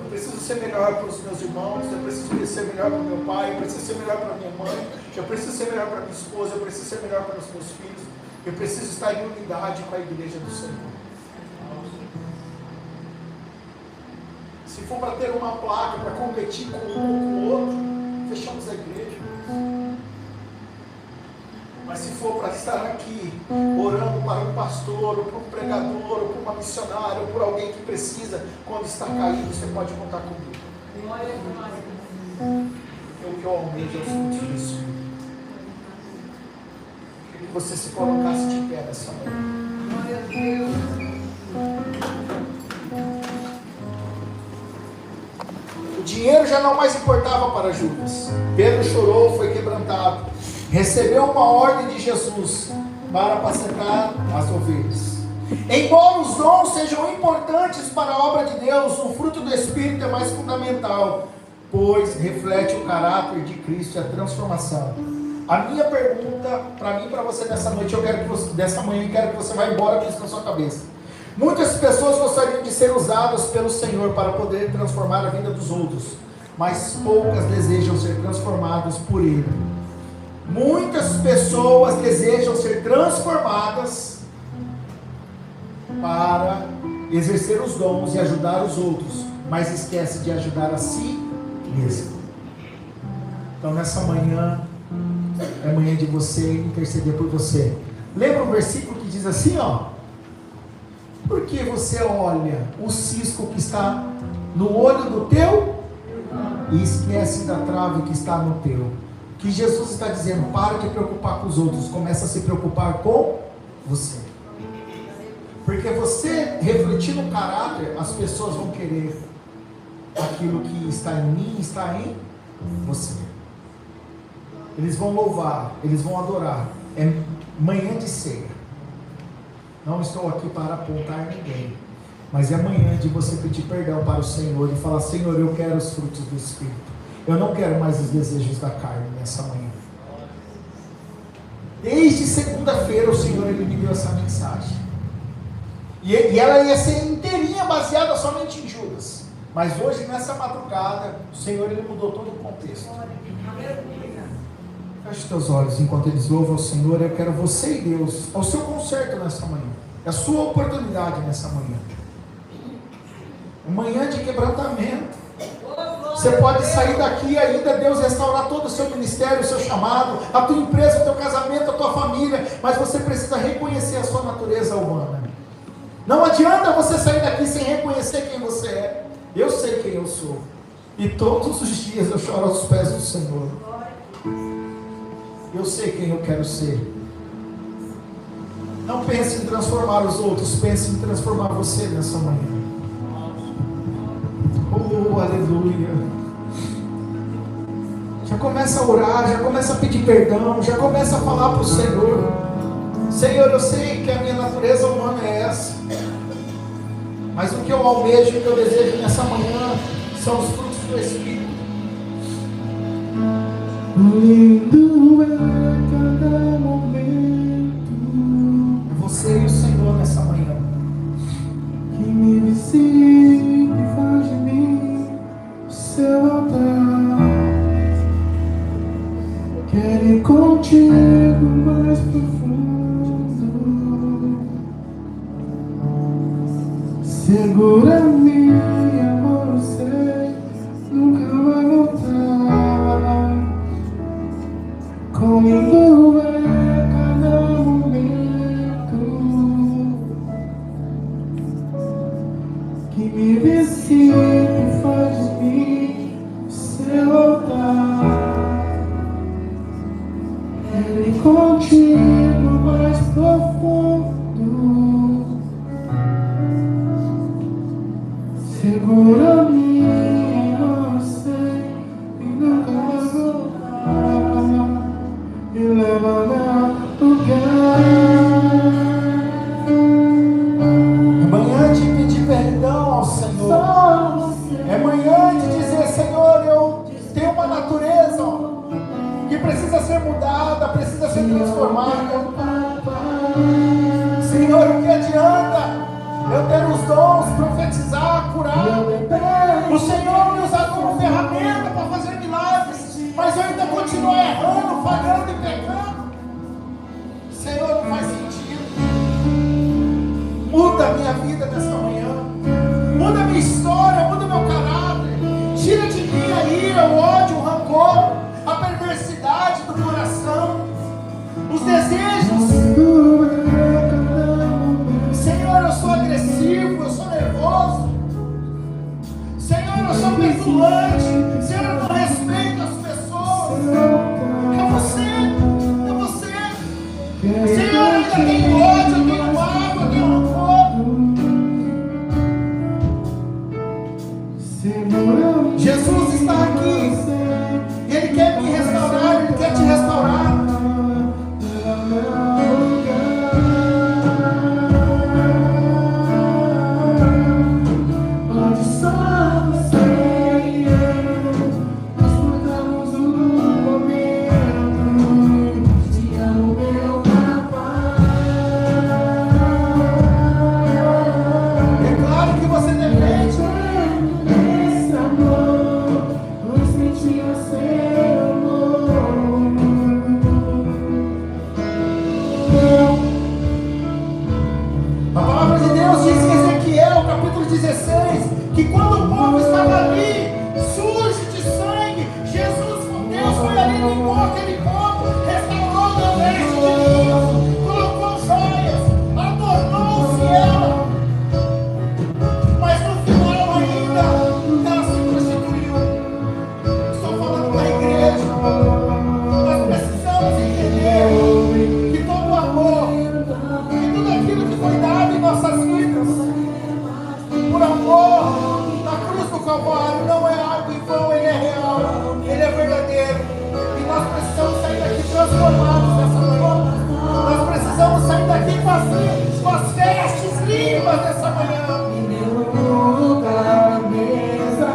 Eu preciso ser melhor para os meus irmãos, eu preciso ser melhor para o meu pai, eu preciso ser melhor para a minha mãe, eu preciso ser melhor para a minha esposa, eu preciso ser melhor para os meus filhos, eu preciso estar em unidade com a igreja do Senhor. Se for para ter uma placa, para competir com um ou com o outro, fechamos a igreja. Mas se for para estar aqui, orando para um pastor, ou para um pregador, ou para uma missionária, ou por alguém que precisa, quando está caído, você pode contar comigo. Glória a Deus. Porque o que eu almejo é os frutos do Espírito. Queria que você se colocasse de pé nessa manhã. Glória a Deus. O dinheiro já não mais importava para Judas. Pedro chorou, foi quebrantado, recebeu uma ordem de Jesus para apacentar as ovelhas. Embora os dons sejam importantes para a obra de Deus, o fruto do Espírito é mais fundamental, pois reflete o caráter de Cristo e a transformação. A minha pergunta para mim e para você nessa noite, dessa manhã, eu quero que você vá embora com isso na sua cabeça. Muitas pessoas gostariam de ser usadas pelo Senhor para poder transformar a vida dos outros, mas poucas desejam ser transformadas por Ele. Muitas pessoas desejam ser transformadas para exercer os dons e ajudar os outros, mas esquece de ajudar a si mesmo. Então nessa manhã, é manhã de você interceder por você. Lembra um versículo que diz assim, ó: porque você olha o cisco que está no olho do teu e esquece da trave que está no teu. Que Jesus está dizendo: para de preocupar com os outros, começa a se preocupar com você. Porque você refletindo o caráter, as pessoas vão querer aquilo que está em mim, está em você. Eles vão louvar, eles vão adorar. É manhã de ceia. Não estou aqui para apontar ninguém, mas é manhã de você pedir perdão para o Senhor e falar: Senhor, eu quero os frutos do Espírito, eu não quero mais os desejos da carne nessa manhã. Desde segunda-feira o Senhor ele me deu essa mensagem, e ela ia ser inteirinha baseada somente em Judas, Mas hoje, nessa madrugada, o Senhor, Ele mudou todo o contexto. Feche teus olhos enquanto eles louvam ao Senhor. Eu quero você e Deus, é o seu concerto nessa manhã, é a sua oportunidade nessa manhã. Manhã de quebrantamento. Você pode sair daqui e ainda Deus restaurar todo o seu ministério, o seu chamado, a tua empresa, o teu casamento, a tua família, mas você precisa reconhecer a sua natureza humana. Não adianta você sair daqui sem reconhecer quem você é. Eu sei quem eu sou, e todos os dias eu choro aos pés do Senhor. Eu sei quem eu quero ser. Não pense em transformar os outros, pense em transformar você nessa manhã. Oh, aleluia. Já começa a orar, já começa a pedir perdão, já começa a falar para o Senhor: Senhor, eu sei que a minha natureza humana é essa, mas o que eu almejo, o que eu desejo nessa manhã são os frutos do Espírito. Lindo é cada momento, é você e o Senhor nessa manhã, que me visita e faz de mim o seu altar. Quero ir contigo mais profundo, segura-me, amor, eu sei, nunca vai voltar. Comigo é cada momento, que me visita e faz de mim seu altar. Quero ir contigo mais profundo, segura-me, eu sei, e nunca vai voltar, e leva-me ao lugar. É manhã de pedir perdão ao Senhor, é manhã de dizer: Senhor, eu tenho uma natureza que precisa ser mudada, precisa ser transformada. Senhor, o que adianta eu ter os dons, profetizar, curar? O Senhor me usa como ferramenta para fazer milagres, mas eu ainda continuo errando, falhando e pecando. Senhor, não faz sentido. Muda a minha vida nessa manhã, muda a minha história, muda o meu caráter. Tira de mim a ira, o ódio, o rancor, a perversidade do coração, os desejos. Senhor, eu sou agressivo, eu sou nervoso. Senhor, eu sou petulante. Senhor, eu não respeito as pessoas. É você, é você. Senhor, eu ainda tenho ódio, eu tenho mágoa, eu tenho rancor. Jesus está aqui. Ele quer me restaurar, Ele quer te restaurar. Onde só você e eu, nós mudamos o momento. Te amo, meu papai. É claro que você depende. Esse amor, vou sentir você. A palavra de Deus diz em Ezequiel, capítulo 16, que quando o povo estava ali, sujo de sangue, Deus foi ali, limpou aquele povo, restaurou o veste de linho, colocou joias, adornou-se ela. Mas no final ainda, ela se prostituiu. Estou falando para a igreja. Nós precisamos entender que todo o amor, que tudo aquilo que foi dado em nossas vidas, por amor, na cruz do Calvário, não é algo em vão, ele é real, ele é verdadeiro. E nós precisamos sair daqui transformados nessa manhã. Nós precisamos sair daqui com as vestes limpas nessa manhã. Em meu lugar, mesa,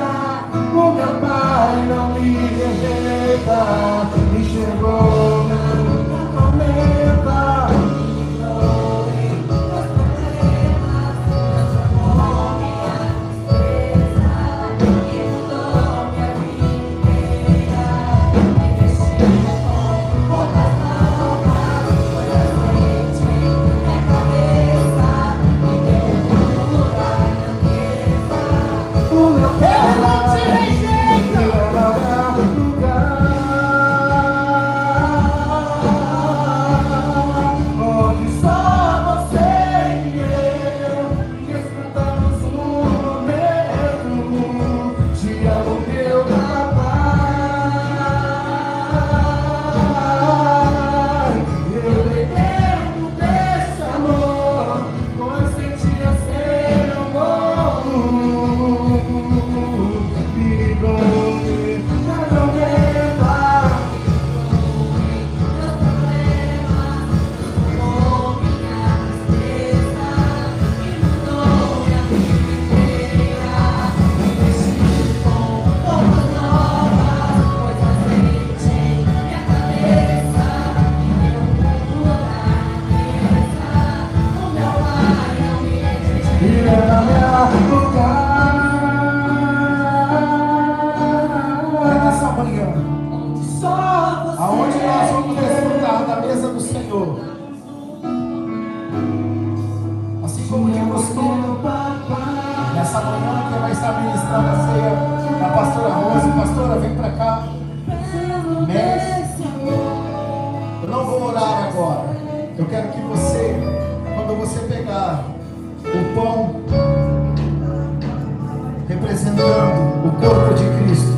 o meu Pai não me rejeita, me chegou na cometa. Senhor. Assim como de costume, nessa manhã quem vai estar ministrando a ceia é a pastora Rosa. Pastora, vem para cá. Mestre, eu não vou orar agora. Eu quero que você, quando você pegar o pão representando o corpo de Cristo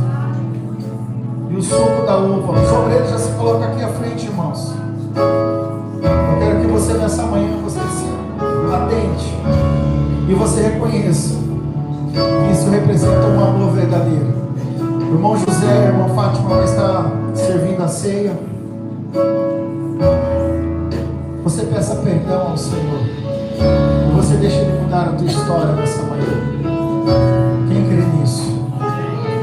e o suco da uva, os obreiros já se colocam aqui à frente, irmãos. Eu quero que você nessa manhã você se atente e você reconheça que isso representa um amor verdadeiro. O irmão José, a irmã Fátima vai estar servindo a ceia. Você peça perdão ao Senhor e você deixa Ele mudar a tua história nessa manhã. Quem crê nisso?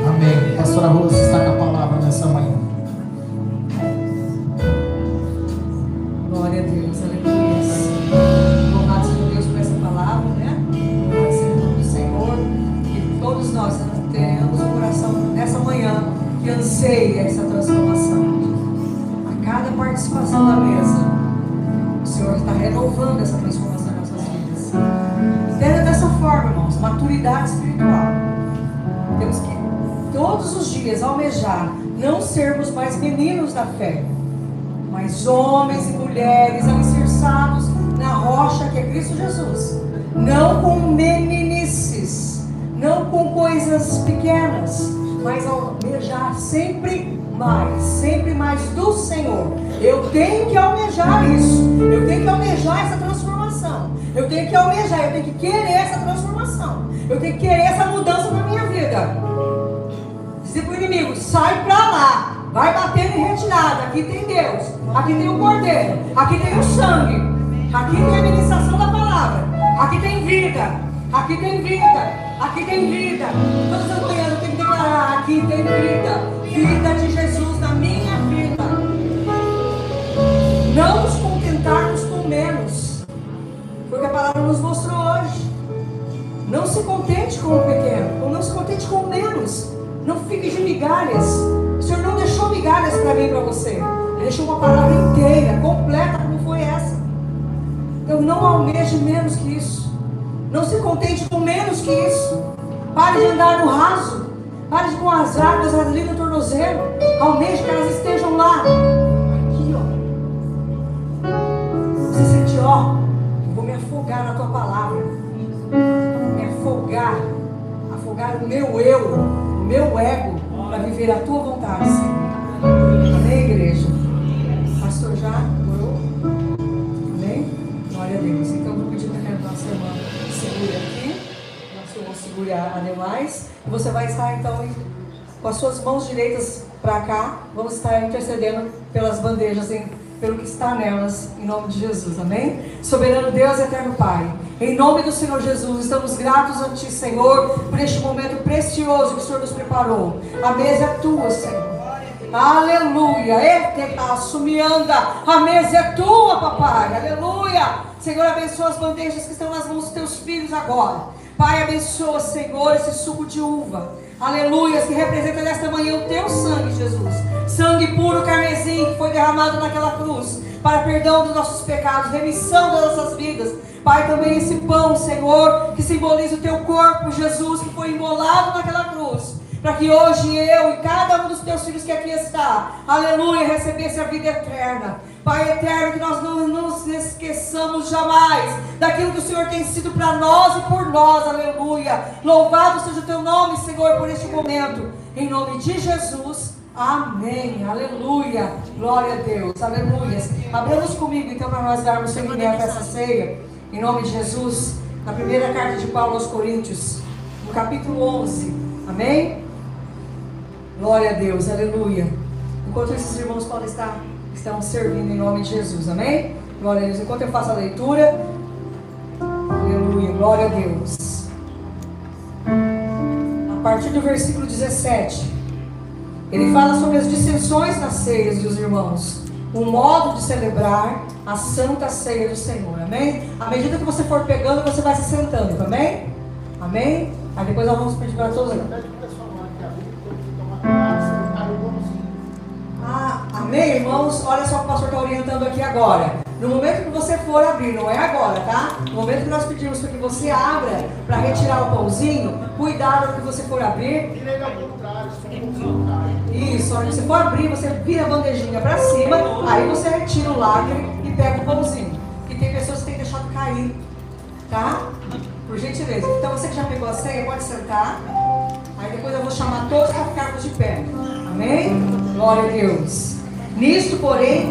Amém. Pastora Rosa está com a palavra nessa manhã. Glória a Deus, aleluia. Louvado seja Deus por essa palavra, né? Louvado seja o nome do Senhor. Que todos nós tenhamos um coração nessa manhã que anseie essa transformação. A cada participação da mesa, o Senhor está renovando essa transformação em nossas vidas. Entenda dessa forma, irmãos, maturidade espiritual. Temos que todos os dias almejar não sermos mais meninos da fé, mas homens e mulheres alicerçados na rocha que é Cristo Jesus. Não com meninices, não com coisas pequenas, mas almejar sempre mais do Senhor. Eu tenho que almejar isso, eu tenho que almejar essa transformação, eu tenho que almejar, eu tenho que querer essa transformação, eu tenho que querer essa mudança na minha vida. Dizer para o inimigo: sai para lá, vai batendo em retirada. Aqui tem Deus, aqui tem o Cordeiro, aqui tem o sangue, aqui tem a ministração da palavra, aqui tem vida, aqui tem vida, aqui tem vida. Todas as manhãs eu tenho que declarar: aqui tem vida, vida de Jesus na minha vida. Não nos contentarmos com menos, foi o que a palavra nos mostrou hoje. Não se contente com o pequeno, ou não se contente com o menos. Não fique de migalhas. O Senhor não deixou migalhas para mim e para você. Ele deixou uma palavra inteira, completa, como foi essa. Então não almeje menos que isso. Não se contente com menos que isso. Pare de andar no raso. Pare de com as águas ali no tornozelo. Almeje que elas estejam lá. Aqui, ó. Você sente, ó, eu vou me afogar na tua palavra. Me afogar. Afogar o meu eu, o meu ego, para viver a tua vontade, Senhor. Amém, igreja? Pastor já orou? Amém? Glória a Deus. Então eu vou pedir para que a nossa irmã segure aqui. Nosso irmão segure a demais. E você vai estar então com as suas mãos direitas para cá. Vamos estar intercedendo pelas bandejas, pelo que está nelas, em nome de Jesus. Amém? Soberano Deus, eterno Pai, em nome do Senhor Jesus, estamos gratos a Ti, Senhor, por este momento precioso que o Senhor nos preparou. A mesa é Tua, Senhor. Aleluia. A mesa é Tua, Papai. Aleluia. Senhor, abençoa as bandejas que estão nas mãos dos Teus filhos agora. Pai, abençoa, Senhor, esse suco de uva. Aleluia, que representa nesta manhã o Teu sangue, Jesus. Sangue puro, carmesim, que foi derramado naquela cruz, para perdão dos nossos pecados, remissão das nossas vidas. Pai, também esse pão, Senhor, que simboliza o Teu corpo, Jesus, que foi imolado naquela cruz, para que hoje eu e cada um dos Teus filhos que aqui está, aleluia, recebesse a vida eterna. Pai eterno, que nós não nos esqueçamos jamais daquilo que o Senhor tem sido para nós e por nós, aleluia. Louvado seja o Teu nome, Senhor, por este momento, em nome de Jesus. Amém, aleluia, glória a Deus, aleluia. Abramos comigo então para nós darmos seguimento a essa ceia, em nome de Jesus, na primeira carta de Paulo aos Coríntios, no capítulo 11, amém? Glória a Deus, aleluia. Enquanto esses irmãos podem estão servindo em nome de Jesus, amém? Glória a Deus. Enquanto eu faço a leitura, aleluia, glória a Deus. A partir do versículo 17, ele fala sobre as dissensões nas ceias dos irmãos, o modo de celebrar a santa ceia do Senhor, amém? À medida que você for pegando, você vai se sentando, amém? Amém? Aí depois nós vamos pedir para todos. Amém, irmãos? Olha só o que o pastor está orientando aqui agora. No momento que você for abrir, não é agora, tá? No momento que nós pedimos para que você abra para retirar o pãozinho, cuidado que você for abrir. Isso, na hora que você for abrir, você vira a bandejinha para cima, aí você retira o lacre e pega o pãozinho. Porque tem pessoas que têm deixado cair, tá? Por gentileza. Então você que já pegou a ceia, pode sentar. Aí depois eu vou chamar todos para ficarmos de pé. Amém? Glória a Deus. Nisto, porém,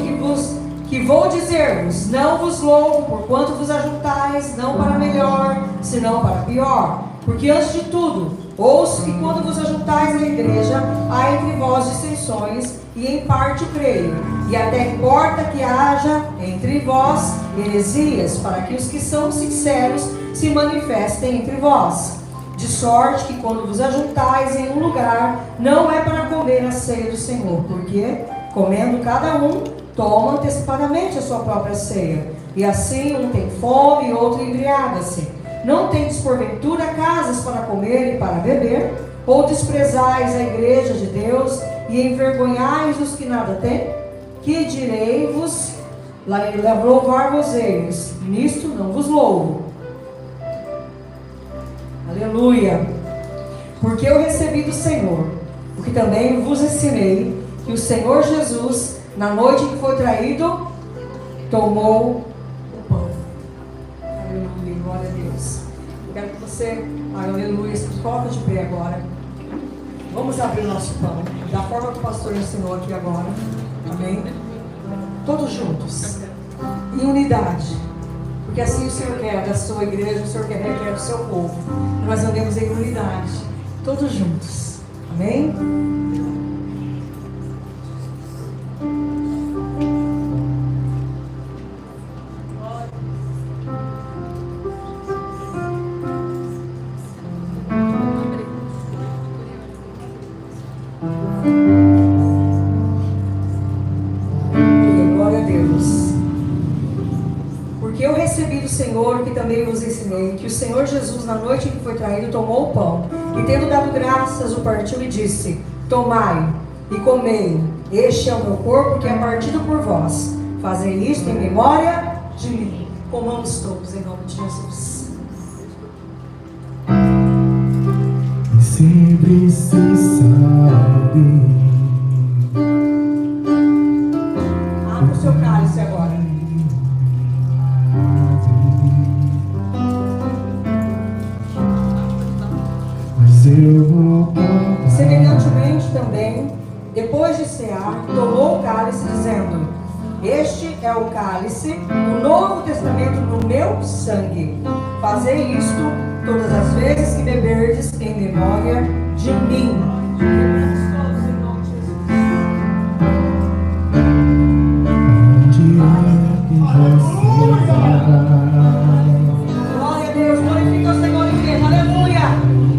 que vou dizer-vos, não vos louvo, porquanto vos ajuntais, não para melhor, senão para pior. Porque antes de tudo, ouço que quando vos ajuntais na igreja, há entre vós dissensões, e em parte creio. E até importa que haja entre vós heresias, para que os que são sinceros se manifestem entre vós. De sorte que quando vos ajuntais em um lugar, não é para comer a ceia do Senhor, porque, comendo cada um, toma antecipadamente a sua própria ceia, e assim um tem fome e outro embriaga-se. Não tendes porventura casas para comer e para beber? Ou desprezais a igreja de Deus e envergonhais os que nada têm? Que direi-vos, louvar-vos-eis, nisto não vos louvo. Aleluia! Porque eu recebi do Senhor, o que também vos ensinei, que o Senhor Jesus, na noite em que foi traído, tomou o pão. Aleluia, glória a Deus. Eu quero que você, aleluia, se coloque de pé agora. Vamos abrir o nosso pão, da forma que o pastor ensinou aqui agora. Amém? Todos juntos, em unidade. Porque assim o Senhor quer da sua igreja, o Senhor requer do seu povo. Nós andemos em unidade, todos juntos. Amém? Senhor, que também vos ensinei, que o Senhor Jesus, na noite em que foi traído, tomou o pão, e tendo dado graças, o partiu e disse: tomai e comei, este é o meu corpo que é partido por vós. Fazei isto em memória de mim. Comamos todos em nome de Jesus. Sempre se sabe. Abra o seu cálice agora. Semelhantemente também, depois de cear, tomou o cálice, dizendo: este é o cálice do Novo Testamento no meu sangue. Fazei isto todas as vezes que beberdes em memória de mim. Glória a Deus, glorifica o Senhor em Deus, aleluia.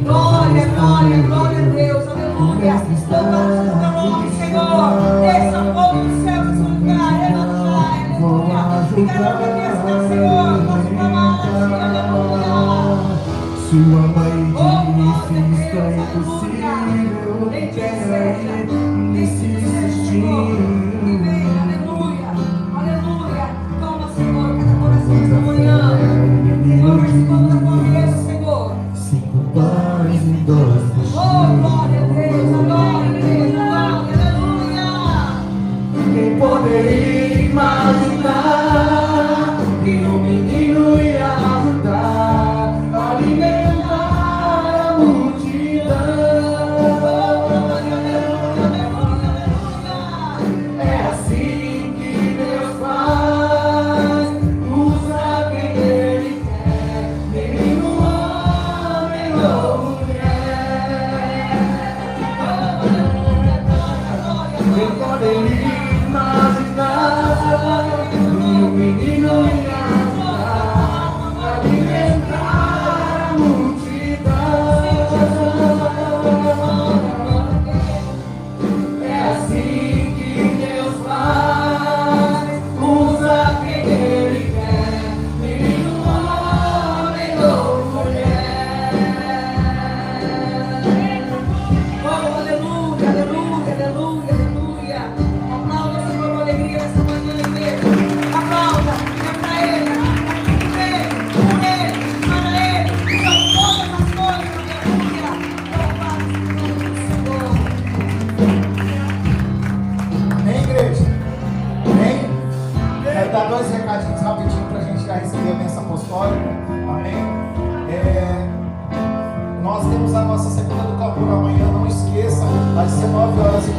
Glória, glória, glória a Deus, aleluia. Louvado seja o teu nome, Senhor. Desça fogo do céu nesse lugar, aleluia. Fica na cabeça, Senhor, nosso clamado, aleluia. Sua mãe disse: isto é impossível, nesse destino. Aleluia, aleluia. Toma, Senhor, cada coração esta manhã. Senhor, participamos da tua mesa, Senhor. 5 pães e 2 peixes. Oh, glória a Deus, glória a Deus, aleluia. Quem poderia imaginar que um menino ia ajudar a alimentar a multidão?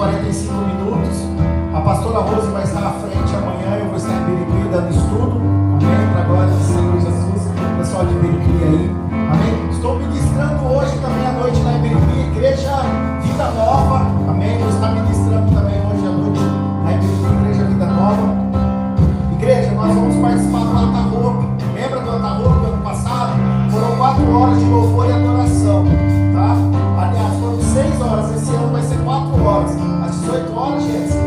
45 minutos. A pastora Rose vai estar à frente amanhã. Eu vou estar em Birigui dando estudo. Amém? Para a glória do Senhor Jesus. Pessoal de Birigui aí. Amém? Estou ministrando hoje também à noite lá em Birigui, Igreja Vida Nova. Amém? Vou estar ministrando também hoje à noite lá em Birigui, Igreja Vida Nova. Igreja, nós vamos participar do Atahope. Lembra do Atahope do ano passado? Foram 4 horas de louvor e adoração, tá? Aliás, foram 6 horas. Esse ano vai ser 4 horas. Às 18 horas, Jéssica?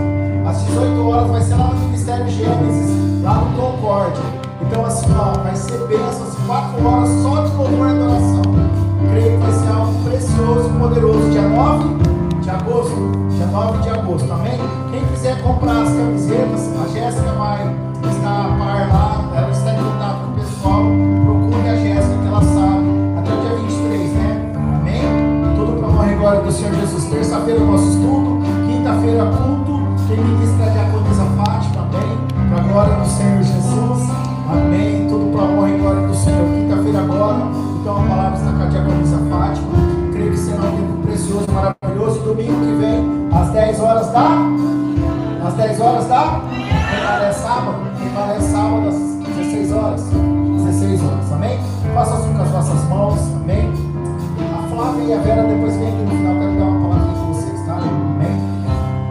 Às 18 horas vai ser lá no Ministério Gênesis, lá no Concórdia. Então, assim, ó, vai ser bênçãos, 4 horas só de louvor e adoração. Creio que vai ser algo precioso e poderoso. Dia 9 de agosto. Dia 9 de agosto, amém? Quem quiser comprar as camisetas, a Jéssica vai estar a par lá, ela está em contato com o pessoal. Procure a Jéssica, que ela sabe. Até o dia 23, né? Amém? Tudo para a honra e glória do Senhor Jesus. Terça-feira, nosso estudo. Quinta-feira, culto. Quem ministra é a diaconisa Fátima, também. Para a glória do Senhor Jesus. Amém. Tudo para a honra e glória do Senhor. Quinta-feira agora. Então a palavra está com a diaconisa Fátima. Creio que será um tempo precioso, maravilhoso. Domingo que vem, às 10 horas da? Às 10 horas da? É sábado. É sábado às 16 horas. 16 horas. Amém? Faça assim com as vossas mãos. Amém? A Flávia e a Vera depois vem aqui no final. Quero dar uma palavra com vocês, tá? Amém?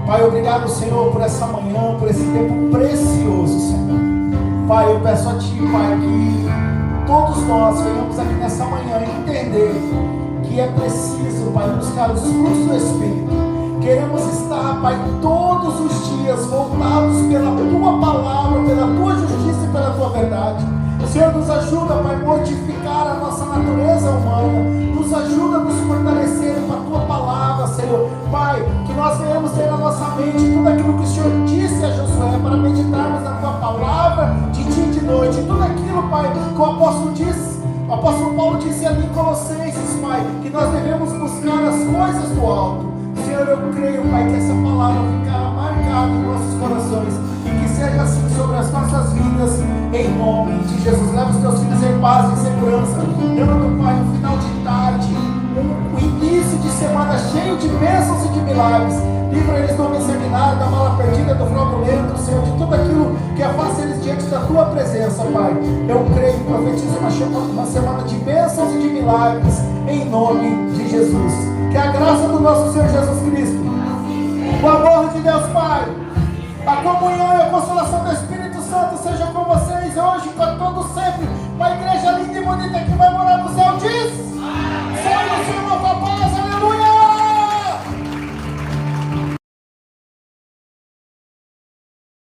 Pai, obrigado, Senhor, por essa manhã, por esse tempo precioso, Senhor. Pai, eu peço a Ti, Pai, que todos nós venhamos aqui nessa manhã entender que é preciso, Pai, buscar os frutos do Espírito. Queremos estar, Pai, todos os dias voltados pela Tua palavra, pela Tua justiça e pela Tua verdade. Senhor, nos ajuda, Pai, a mortificar a nossa natureza humana. Nos ajuda a nos fortalecer com a Tua palavra, Senhor. Pai, que nós venhamos ter na nossa mente tudo aquilo que o Senhor disse a Josué para meditarmos na Tua palavra de dia e de noite. Tudo aquilo, Pai, que o apóstolo disse. O apóstolo Paulo disse ali em Colossenses, Pai, que nós devemos buscar as coisas do alto. Senhor, eu creio, Pai, que essa palavra ficará marcada em nossos corações e que seja assim sobre as nossas vidas, em nome de Jesus. Leva os teus filhos em paz e em segurança, dando, Pai, um final de tarde, um início de semana cheio de bênçãos e de milagres. Livra eles do homem sanguinário, da mala perdida, do fraudulento, Senhor, de tudo aquilo que afasta eles diante da Tua presença, Pai. Eu creio e profetizo uma semana de bênçãos e de milagres, em nome de Jesus. Que a graça do nosso Senhor Jesus Cristo, o amor de Deus Pai, a comunhão e a consolação do Espírito Santo seja com vocês hoje, com todo sempre. Uma igreja linda e bonita que vai morar no céu.